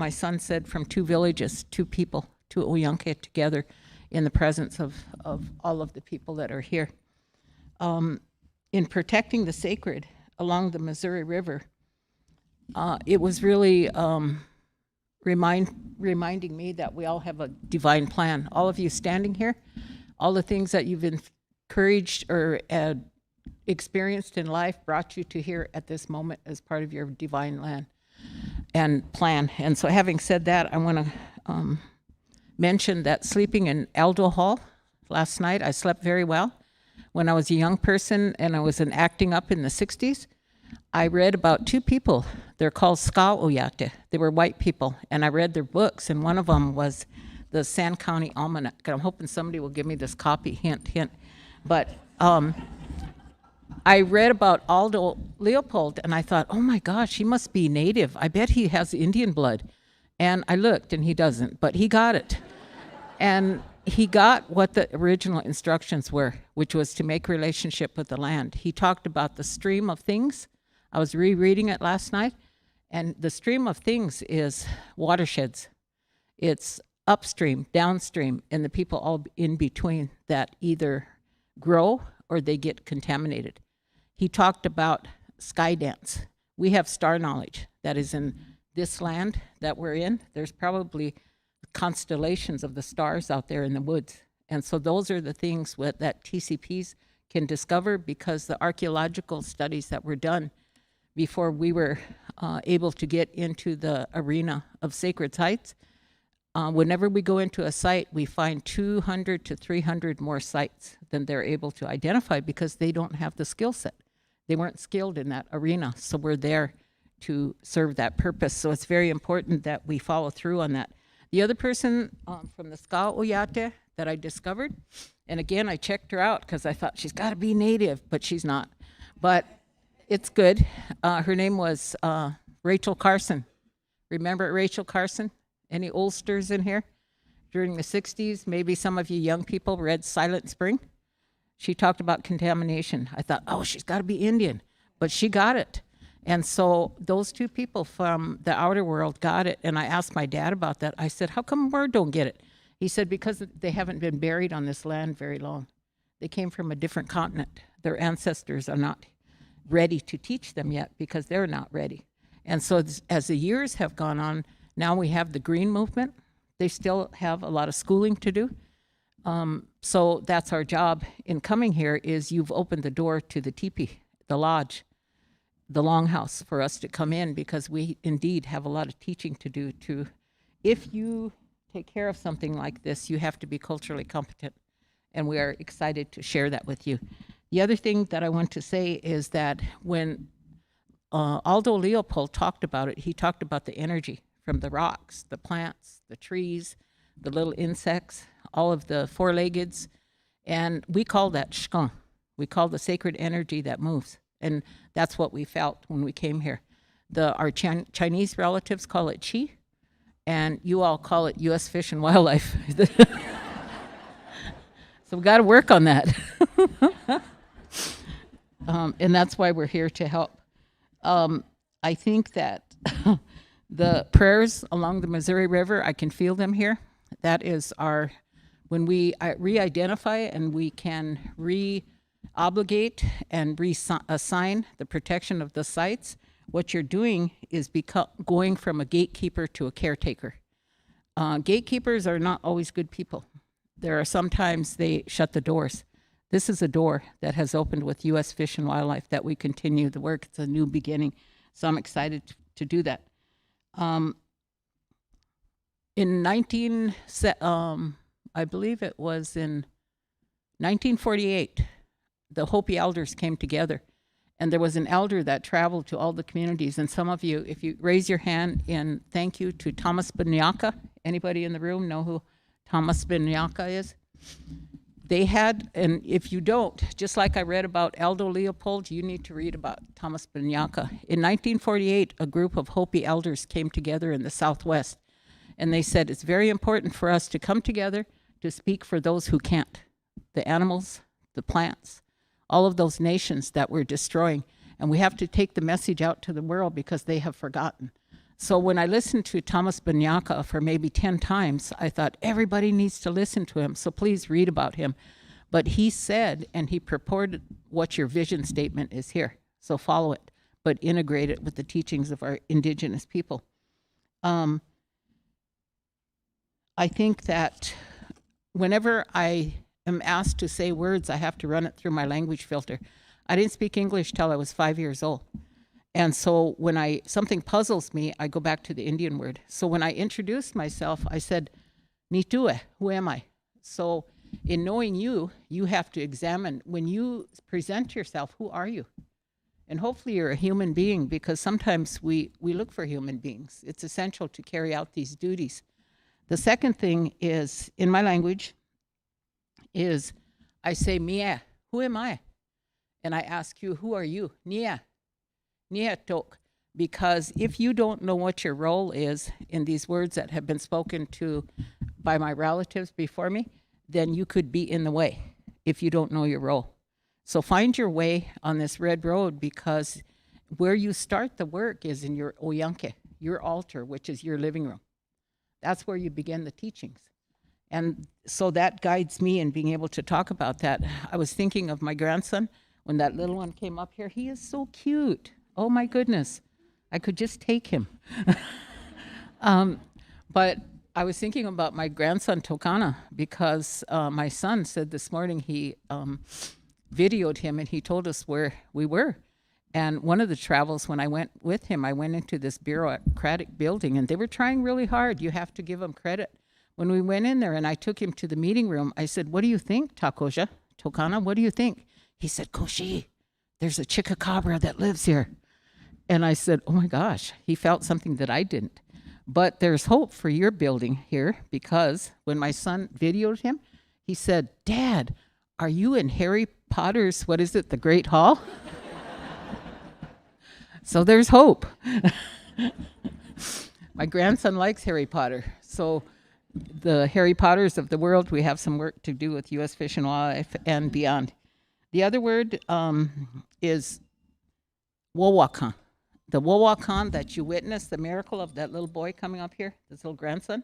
son said, from 2 villages, 2 people, 2 Oyanke together in the presence of all of the people that are here. In protecting the sacred along the Missouri River, it was really reminding me that we all have a divine plan. All of you standing here, all the things that you've encouraged or experienced in life brought you to here at this moment as part of your divine plan. And so having said that, I want to mention that sleeping in Aldo Hall last night, I slept very well. When I was a young person and I was acting up in the 60s, I read about 2 people. They're called Ska Oyate. They were white people, and I read their books, and one of them was the Sand County Almanac. I'm hoping somebody will give me this copy, hint, hint. But I read about Aldo Leopold, and I thought, oh my gosh, he must be native. I bet he has Indian blood. And I looked, and he doesn't, but he got it. And he got what the original instructions were, which was to make relationship with the land. He talked about the stream of things. I was rereading it last night, and the stream of things is watersheds. It's upstream, downstream, and the people all in between that either grow or they get contaminated. He talked about sky dance. We have star knowledge that is in this land that we're in. There's probably constellations of the stars out there in the woods. And so those are the things that TCPs can discover, because the archaeological studies that were done before we were able to get into the arena of sacred sites, whenever we go into a site, we find 200 to 300 more sites than they're able to identify, because they don't have the skill set. They weren't skilled in that arena, so we're there to serve that purpose. So it's very important that we follow through on that. The other person from the Ska Oyate that I discovered, and again, I checked her out because I thought she's got to be native, but she's not. But it's good. Her name was Rachel Carson. Remember Rachel Carson? Any oldsters in here? During the 60s, maybe some of you young people read Silent Spring. She talked about contamination. I thought, oh, she's got to be Indian, but she got it. And so those two people from the outer world got it. And I asked my dad about that. I said, how come we don't get it? He said, because they haven't been buried on this land very long. They came from a different continent. Their ancestors are not ready to teach them yet because they're not ready. And so as the years have gone on, now we have the green movement. They still have a lot of schooling to do. So that's our job in coming here is you've opened the door to the teepee, the lodge, the longhouse for us to come in because we indeed have a lot of teaching to do to, if you take care of something like this, you have to be culturally competent. And we are excited to share that with you. The other thing that I want to say is that when Aldo Leopold talked about it, he talked about the energy from the rocks, the plants, the trees, the little insects, all of the four-leggeds, and we call that shkan. We call the sacred energy that moves, and that's what we felt when we came here. Our Chinese relatives call it chi, and you all call it U.S. Fish and Wildlife. So we got to work on that. And that's why we're here to help. I think that the prayers along the Missouri River, I can feel them here. That is when we re-identify and we can re-obligate and reassign the protection of the sites, what you're doing is going from a gatekeeper to a caretaker. Gatekeepers are not always good people. There are sometimes they shut the doors. This is a door that has opened with U.S. Fish and Wildlife that we continue the work. It's a new beginning. So I'm excited to do that. I believe it was in 1948, the Hopi elders came together, and there was an elder that traveled to all the communities. And some of you, if you raise your hand in thank you to Thomas Binyaka, anybody in the room know who Thomas Binyaka is? They had, and if you don't, just like I read about Aldo Leopold, you need to read about Thomas Binyaka. In 1948, a group of Hopi elders came together in the Southwest, and they said it's very important for us to come together to speak for those who can't, the animals, the plants, all of those nations that we're destroying, and we have to take the message out to the world because they have forgotten. So when I listened to Thomas Binyaka for maybe 10 times, I thought everybody needs to listen to him, so please read about him. But he said, and he purported what your vision statement is here, so follow it, but integrate it with the teachings of our Indigenous people. I think that whenever I am asked to say words, I have to run it through my language filter. I didn't speak English till I was 5 years old. And so when something puzzles me, I go back to the Indian word. So when I introduced myself, I said, Nitue, who am I? So in knowing you, you have to examine, when you present yourself, who are you? And hopefully you're a human being, because sometimes we look for human beings. It's essential to carry out these duties. The second thing is, in my language, is I say, Mie, who am I? And I ask you, who are you? Nia. Tok, because if you don't know what your role is in these words that have been spoken to by my relatives before me, then you could be in the way if you don't know your role. So find your way on this red road, because where you start the work is in your oyanke, your altar, which is your living room. That's where you begin the teachings. And so that guides me in being able to talk about that. I was thinking of my grandson when that little one came up here. He is so cute. Oh my goodness, I could just take him. But I was thinking about my grandson, Tokana, because my son said this morning he videoed him and he told us where we were. And one of the travels, when I went with him, I went into this bureaucratic building, and they were trying really hard. You have to give them credit. When we went in there and I took him to the meeting room, I said, what do you think, Takoja? Tokana, what do you think? He said, Koshi, there's a chikacabra that lives here. And I said, oh my gosh, he felt something that I didn't. But there's hope for your building here, because when my son videoed him, he said, Dad, are you in Harry Potter's, what is it, the Great Hall? So there's hope. My grandson likes Harry Potter. So the Harry Potters of the world, we have some work to do with U.S. Fish and Wildlife and beyond. The other word is wowaka. the Wowakan that you witnessed, the miracle of that little boy coming up here, this little grandson,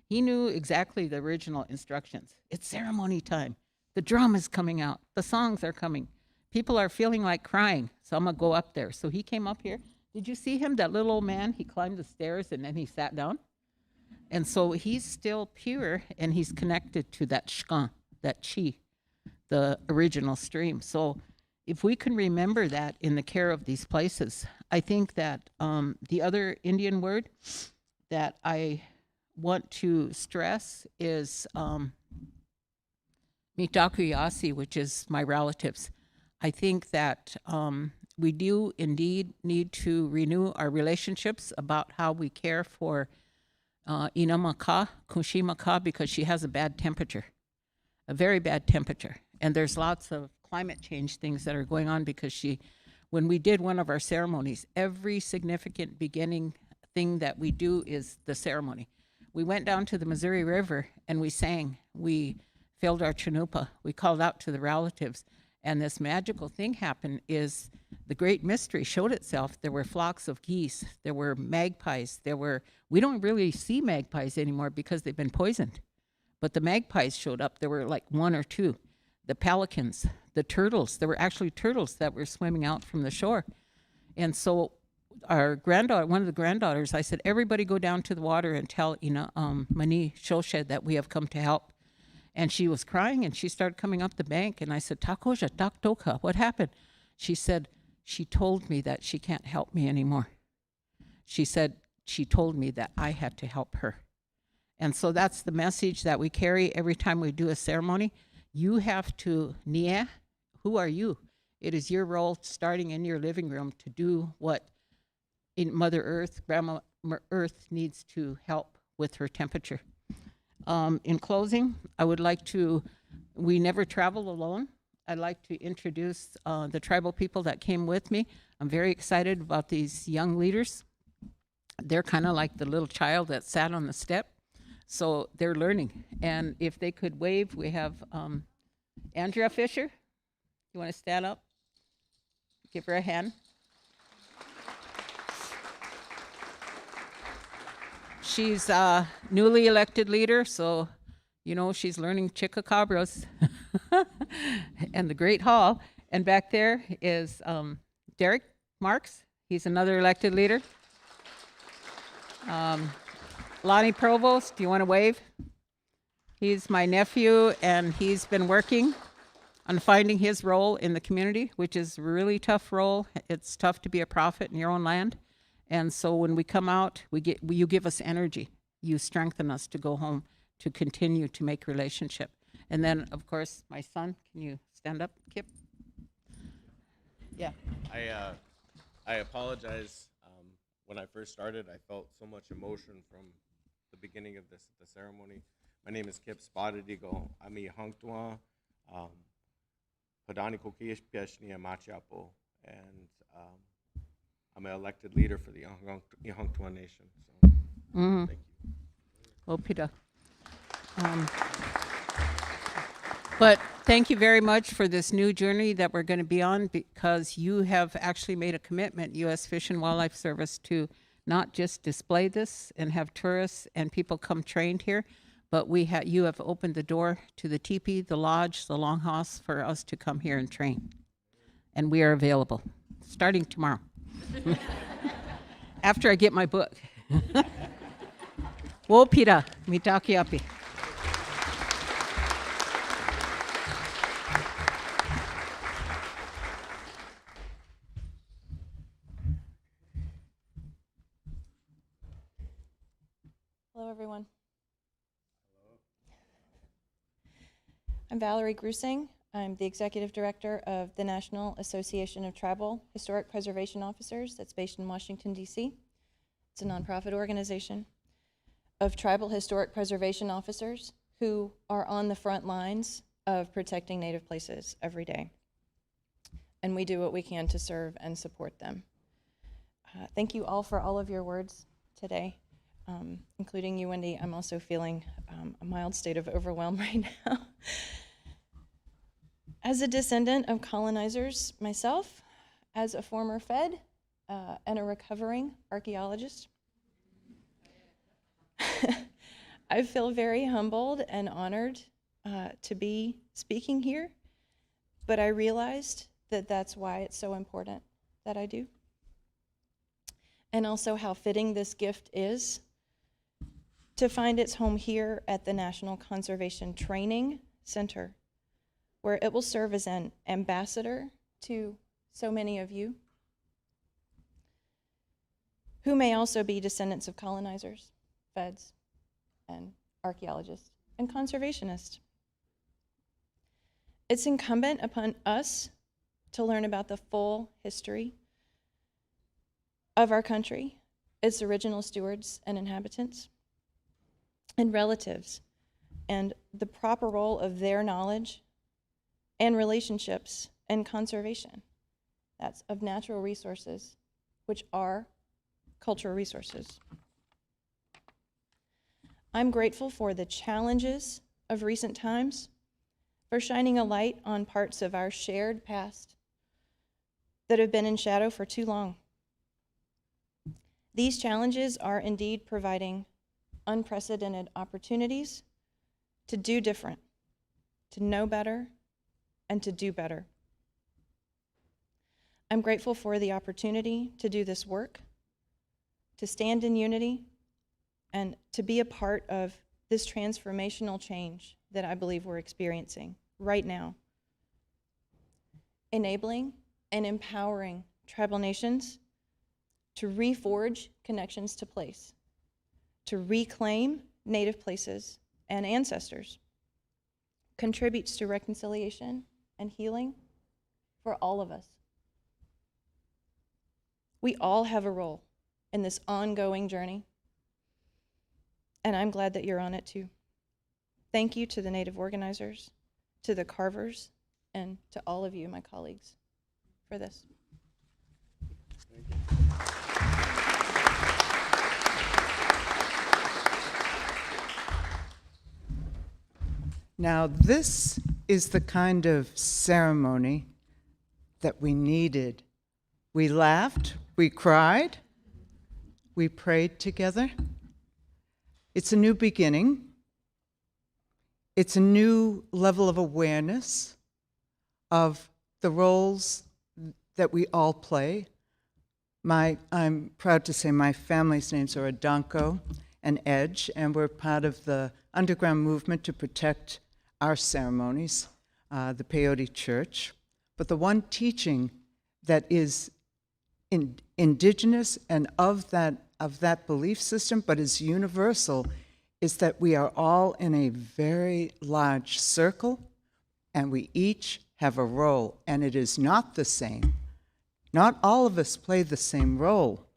he knew exactly the original instructions. It's ceremony time. The drum is coming out. The songs are coming. People are feeling like crying, so I'm going to go up there. So he came up here. Did you see him, that little old man? He climbed the stairs and then he sat down. And so he's still pure and he's connected to that shkan, that chi, the original stream. So if we can remember that in the care of these places, I think that the other Indian word that I want to stress is mitakuyasi, which is my relatives. I think that we do indeed need to renew our relationships about how we care for Inamaka, Kushimaka, because she has a bad temperature, a very bad temperature. And there's lots of climate change things that are going on because when we did one of our ceremonies, every significant beginning thing that we do is the ceremony. We went down to the Missouri River and we sang. We filled our chanupa. We called out to the relatives. And this magical thing happened is the great mystery showed itself. There were flocks of geese. There were magpies. We don't really see magpies anymore because they've been poisoned. But the magpies showed up. There were like one or two. The pelicans, the turtles. There were actually turtles that were swimming out from the shore. And so our granddaughter, one of the granddaughters, I said, everybody go down to the water and tell Mani Shoshed that we have come to help. And she was crying and she started coming up the bank. And I said, Takoja, Taktoka, what happened? She said, she told me that she can't help me anymore. She said, she told me that I had to help her. And so that's the message that we carry every time we do a ceremony. You have to, Nia, who are you? It is your role starting in your living room to do what in Mother Earth, Grandma Earth needs to help with her temperature. In closing, I would like to, we never travel alone. I'd like to introduce the tribal people that came with me. I'm very excited about these young leaders. They're kind of like the little child that sat on the step. So they're learning. And if they could wave, we have Andrea Fisher. You want to stand up? Give her a hand. She's a newly elected leader, so she's learning chicacabras and the Great Hall. And back there is Derek Marks. He's another elected leader. Lonnie Provost, do you want to wave? He's my nephew, and he's been working on finding his role in the community, which is a really tough role. It's tough to be a prophet in your own land. And so when we come out, you give us energy. You strengthen us to go home, to continue to make relationship. And then, of course, my son, can you stand up, Kip? Yeah. I apologize. When I first started, I felt so much emotion from the beginning of the ceremony. My name is Kip Spotted Eagle. I'm a Yankton, Padani Kokish Pieshni Machiapo, and I'm an elected leader for the Yankton Nation. So, thank you. Well, Peter. But thank you very much for this new journey that we're going to be on, because you have actually made a commitment, U.S. Fish and Wildlife Service, to not just display this and have tourists and people come trained here, but you have opened the door to the teepee, the lodge, the longhouse for us to come here and train. And we are available starting tomorrow. After I get my book. Wo pira, mitakiapi. Hello, everyone. I'm Valerie Grussing. I'm the Executive Director of the National Association of Tribal Historic Preservation Officers that's based in Washington, D.C. It's a nonprofit organization of tribal historic preservation officers who are on the front lines of protecting Native places every day. And we do what we can to serve and support them. Thank you all for all of your words today. Including you, Wendi. I'm also feeling a mild state of overwhelm right now. As a descendant of colonizers myself, as a former Fed, and a recovering archaeologist. I feel very humbled and honored to be speaking here, but I realized that that's why it's so important that I do. And also how fitting this gift is to find its home here at the National Conservation Training Center, where it will serve as an ambassador to so many of you who may also be descendants of colonizers, feds, and archaeologists, and conservationists. It's incumbent upon us to learn about the full history of our country, its original stewards and inhabitants, and relatives, and the proper role of their knowledge and relationships and conservation. That's of natural resources, which are cultural resources. I'm grateful for the challenges of recent times, for shining a light on parts of our shared past that have been in shadow for too long. These challenges are indeed providing unprecedented opportunities to do different, to know better, and to do better. I'm grateful for the opportunity to do this work, to stand in unity, and to be a part of this transformational change that I believe we're experiencing right now. Enabling and empowering tribal nations to reforge connections to place, to reclaim native places and ancestors, contributes to reconciliation and healing for all of us. We all have a role in this ongoing journey, and I'm glad that you're on it too. Thank you to the Native organizers, to the carvers, and to all of you, my colleagues, for this. Now, this is the kind of ceremony that we needed. We laughed, we cried, we prayed together. It's a new beginning. It's a new level of awareness of the roles that we all play. I'm proud to say my family's names are Adanko and Edge, and we're part of the underground movement to protect our ceremonies, the Peyote Church. But the one teaching that is indigenous and of that belief system, but is universal, is that we are all in a very large circle, and we each have a role, and it is not the same. Not all of us play the same role.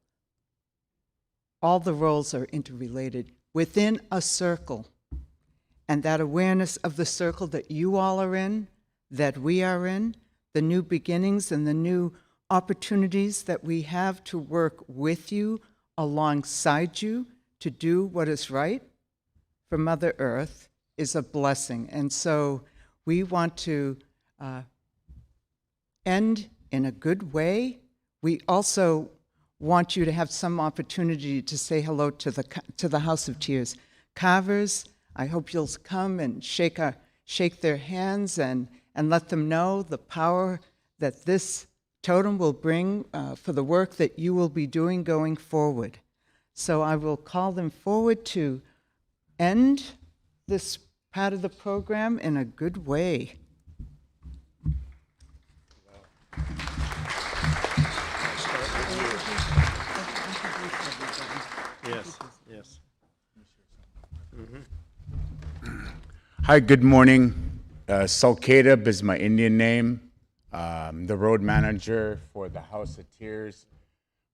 All the roles are interrelated within a circle. And that awareness of the circle that you all are in, that we are in, the new beginnings and the new opportunities that we have to work with you, alongside you, to do what is right for Mother Earth is a blessing. And so we want to end in a good way. We also want you to have some opportunity to say hello to the House of Tears Carvers. I hope you'll come and shake their hands and let them know the power that this totem will bring for the work that you will be doing going forward. So I will call them forward to end this part of the program in a good way. Yes, yes. Hi, good morning. Sulcata is my Indian name. The road manager for the House of Tears.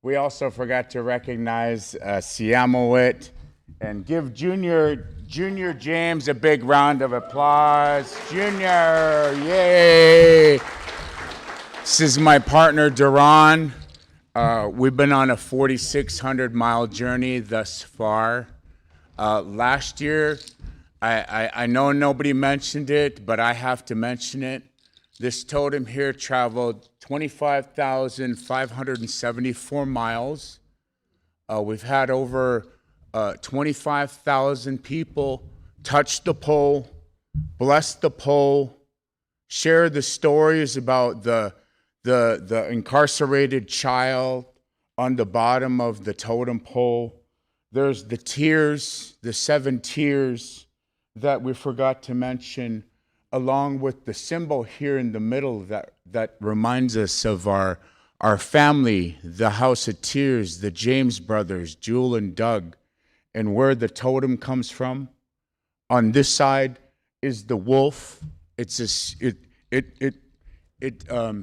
We also forgot to recognize Siamowit and give Junior James a big round of applause. Junior, yay! This is my partner, Duran. We've been on a 4,600-mile journey thus far. Last year, I know nobody mentioned it, but I have to mention it. This totem here traveled 25,574 miles. We've had over 25,000 people touch the pole, bless the pole, share the stories about the incarcerated child on the bottom of the totem pole. There's the tears, the 7 tears that we forgot to mention, along with the symbol here in the middle that reminds us of our family, the House of Tears, the James brothers, Jewel and Doug, and where the totem comes from. On this side is the wolf. It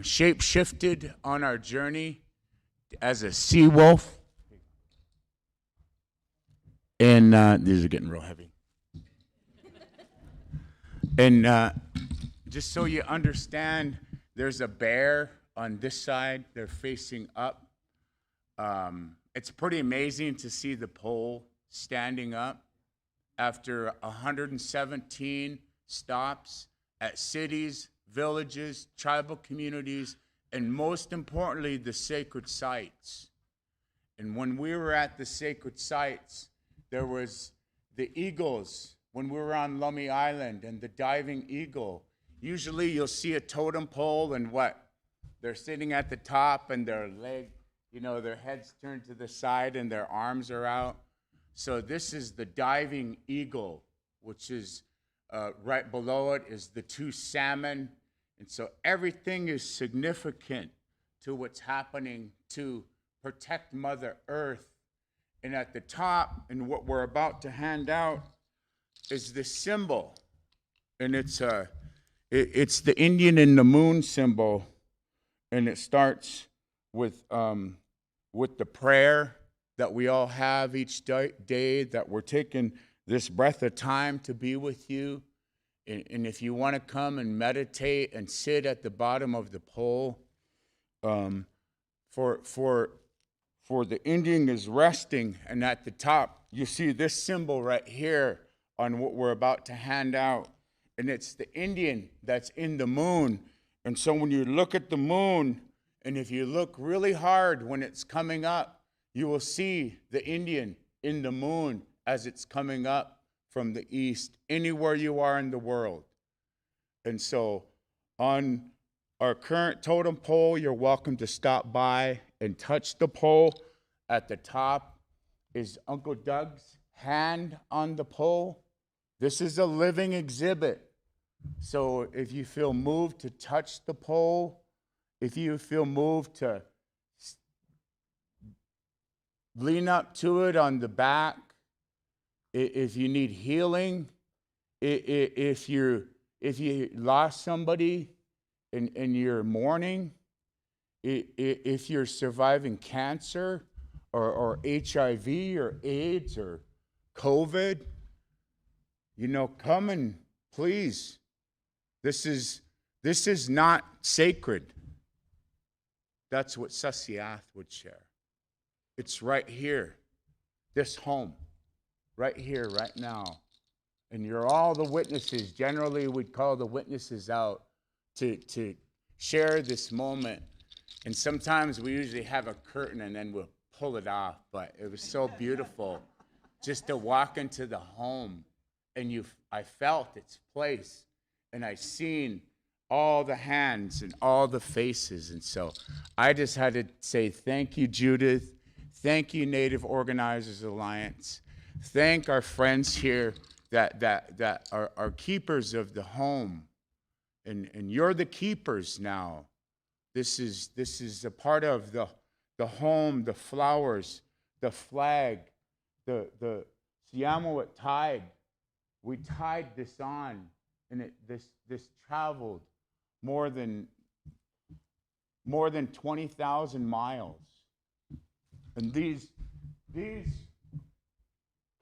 shape-shifted on our journey as a sea wolf. And these are getting real heavy. And just so you understand, there's a bear on this side. They're facing up. It's pretty amazing to see the pole standing up after 117 stops at cities, villages, tribal communities, and most importantly, the sacred sites. And when we were at the sacred sites, there was the eagles. When we were on Lummi Island and the diving eagle, usually you'll see a totem pole and what? They're sitting at the top and their leg, their heads turned to the side and their arms are out. So this is the diving eagle, which is right below it is the 2 salmon. And so everything is significant to what's happening to protect Mother Earth. And at the top, and what we're about to hand out, is the symbol. And it's the Indian in the moon symbol. And it starts with the prayer that we all have each day, that we're taking this breath of time to be with you. And if you want to come and meditate and sit at the bottom of the pole, for the Indian is resting, and at the top, you see this symbol right here on what we're about to hand out. And it's the Indian that's in the moon. And so when you look at the moon, and if you look really hard when it's coming up, you will see the Indian in the moon as it's coming up from the east, anywhere you are in the world. And so on our current totem pole, you're welcome to stop by and touch the pole. At the top is Uncle Doug's hand on the pole. This is a living exhibit. So if you feel moved to touch the pole, if you feel moved to lean up to it on the back, if you need healing, if you lost somebody and you're mourning, if you're surviving cancer or HIV or AIDS or COVID, come and please. This is not sacred. That's what Sasiath would share. It's right here, this home, right here, right now. And you're all the witnesses. Generally, we'd call the witnesses out to share this moment. And sometimes we usually have a curtain and then we'll pull it off. But it was so beautiful just to walk into the home. And I felt its place. And I seen all the hands and all the faces. And so I just had to say thank you, Judith. Thank you, Native Organizers Alliance. Thank our friends here that are keepers of the home. And you're the keepers now. This is a part of the home, the flowers, the flag, the Siamoit tide. We tied this on, and this traveled more than 20,000 miles. And these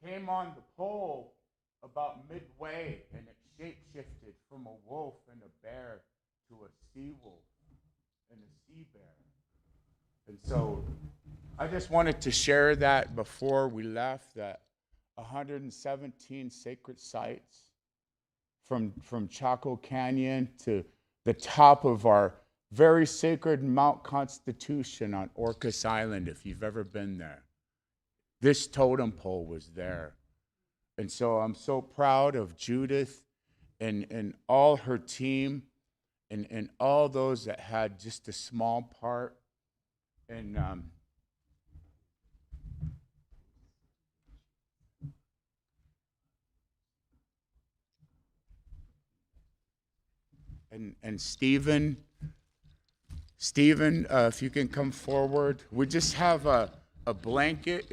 came on the pole about midway, and it shape-shifted from a wolf and a bear to a sea wolf and a sea bear. And so I just wanted to share that before we left, that 117 sacred sites from Chaco Canyon to the top of our very sacred Mount Constitution on Orcas Island, if you've ever been there. This totem pole was there. And so I'm so proud of Judith and all her team and all those that had just a small part. And Stephen, if you can come forward. We just have a blanket.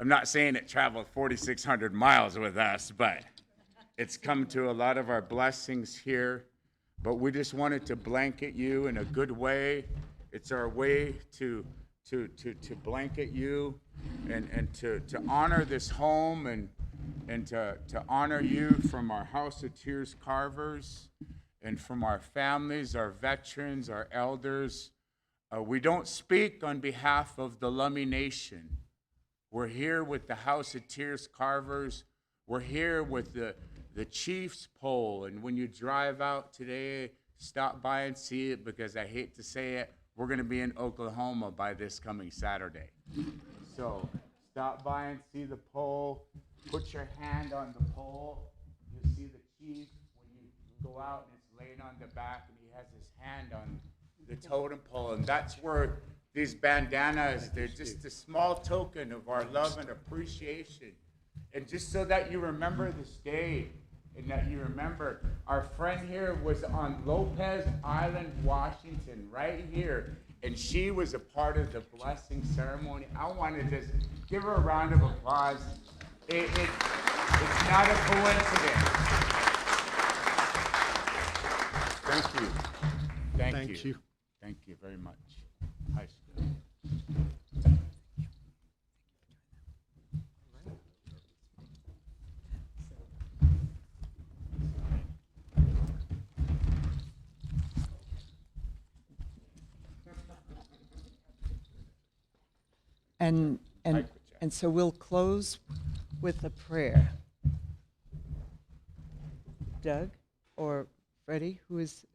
I'm not saying it traveled 4,600 miles with us, but it's come to a lot of our blessings here. But we just wanted to blanket you in a good way. It's our way to blanket you and to honor this home and to honor you from our House of Tears Carvers and from our families, our veterans, our elders. We don't speak on behalf of the Lummi Nation. We're here with the House of Tears Carvers. We're here with the Chief's Pole. And when you drive out today, stop by and see it, because I hate to say it, we're going to be in Oklahoma by this coming Saturday. So stop by and see the pole. Put your hand on the pole. You'll see the chief when you go out, and it's laying on the back, and he has his hand on the totem pole. And that's where these bandanas, they're just a small token of our love and appreciation. And just so that you remember this day, and that you remember our friend here was on Lopez Island, Washington, right here. And she was a part of the blessing ceremony. I want to just give her a round of applause. It's not a coincidence. Thank you. Thank you. Thank you very much. Hi, Scott. And so we'll close with a prayer. Doug or Freddie, who is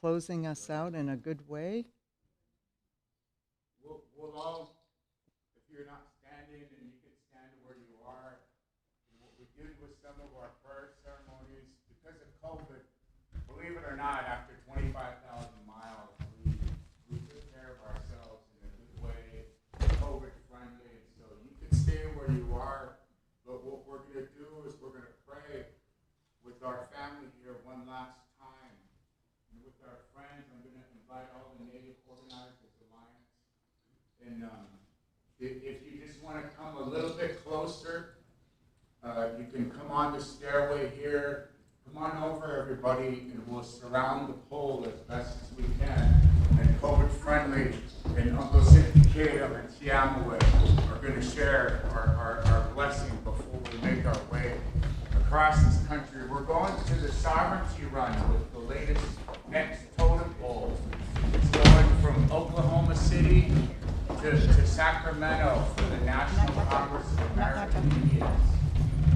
closing us out in a good way? We'll all, if you're not standing, and you can stand where you are. And what we did with some of our prayer ceremonies, because of COVID, believe it or not, after 25,000 miles, we took care of ourselves in a good way, COVID friendly. And so you can stay where you are, but what we're going to do is we're going to pray with our family here one last time. And with our friends, I'm going to invite all the Native Organizers Alliance. And if you just want to come a little bit closer, you can come on the stairway here. Come on over, everybody, and we'll surround the pole as best as we can. And COVID friendly, and Uncle Bykeya and Siamaway are going to share our blessing before we make our way across this country. We're going to the Sovereignty Run with the latest next totem pole. It's going from Oklahoma City to Sacramento for the National Congress of American Indians.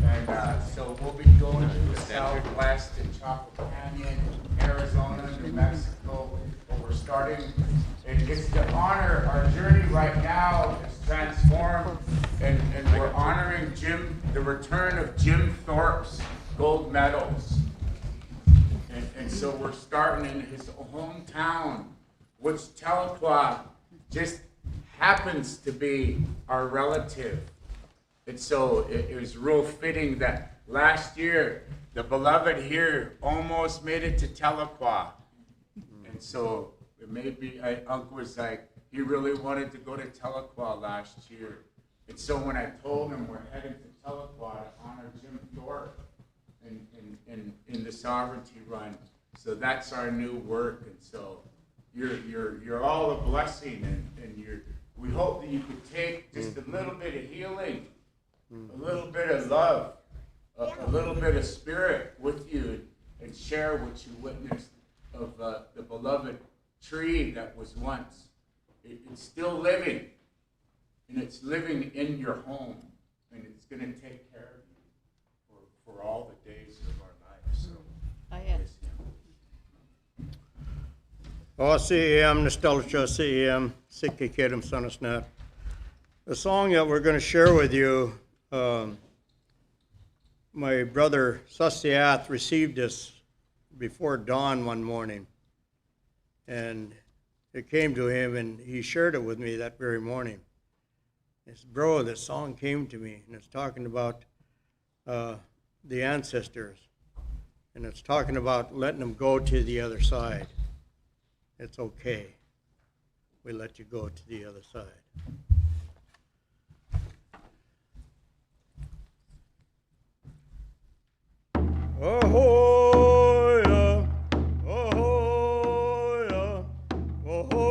And so we'll be going to the Southwest and Chaco Canyon, Arizona, New Mexico. But we're starting, and it's to honor our journey right now is transformed, and we're honoring the return of Jim Thorpe's gold medals. And so we're starting in his hometown, which Tahlequah just happens to be our relative. And so it was real fitting that last year, the beloved here almost made it to Tahlequah. And so it may be, Uncle was like, he really wanted to go to Tahlequah last year. And so when I told him we're heading to Tahlequah to honor Jim Thorpe in the Sovereignty Run, so that's our new work. And so you're all a blessing, and we hope that you could take just a little bit of healing, a little bit of love, a little bit of spirit with you, and share what you witnessed of the beloved tree that was once. It's still living, and it's living in your home, and it's going to take care of you for all the days of our lives. So, CEM, nostalgia, CEM, Sikki Kedem Sonasnat. The song that we're going to share with you, my brother Sastiath received this before dawn one morning. And it came to him, and he shared it with me that very morning. He said, bro, this song came to me, and it's talking about the ancestors. And it's talking about letting them go to the other side. It's okay. We let you go to the other side. Oh, yeah. Oh, yeah. Oh,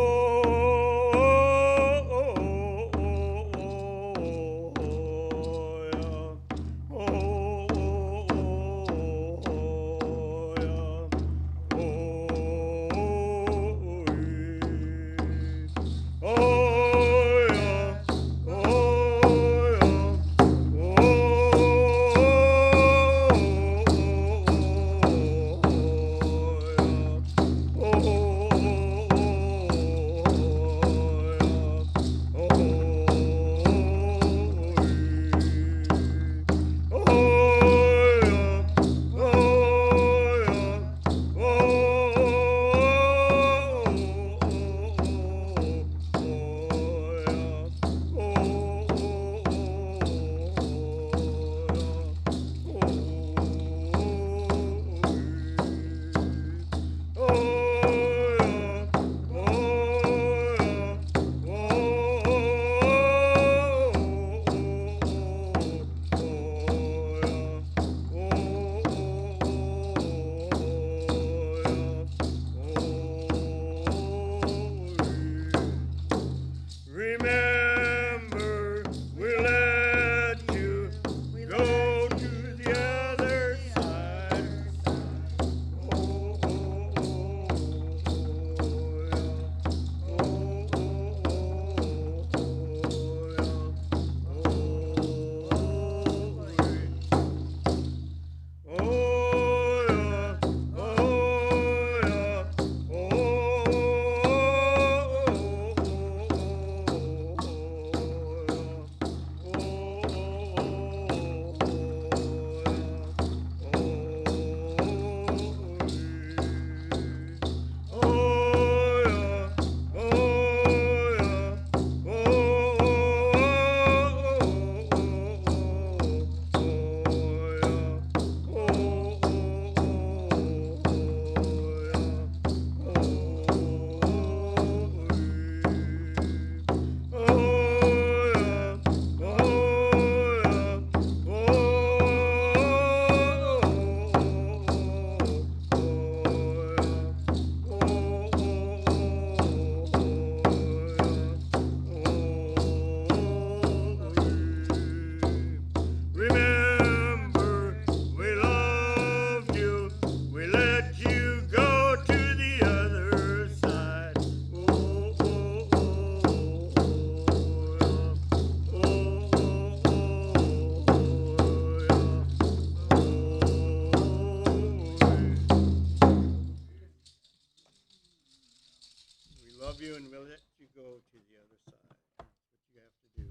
love you and we'll let you go to the other side. That's what you have to do.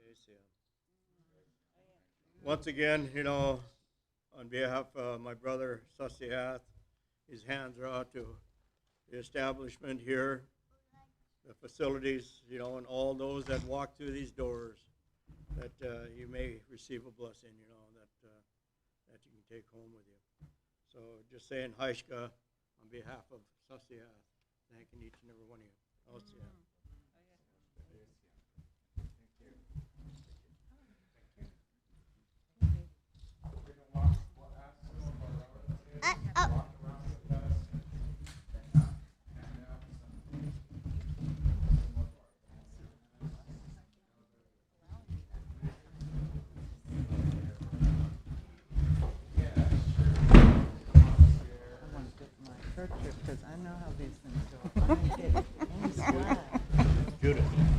Yes, yeah. Once again, on behalf of my brother Sastiath, his hands are out to the establishment here, the facilities, and all those that walk through these doors, that you may receive a blessing, that you can take home with you. So just saying Haishka on behalf of Sastiath, thanking each and every one of you. Haishka. Because I know how these things go. Judith.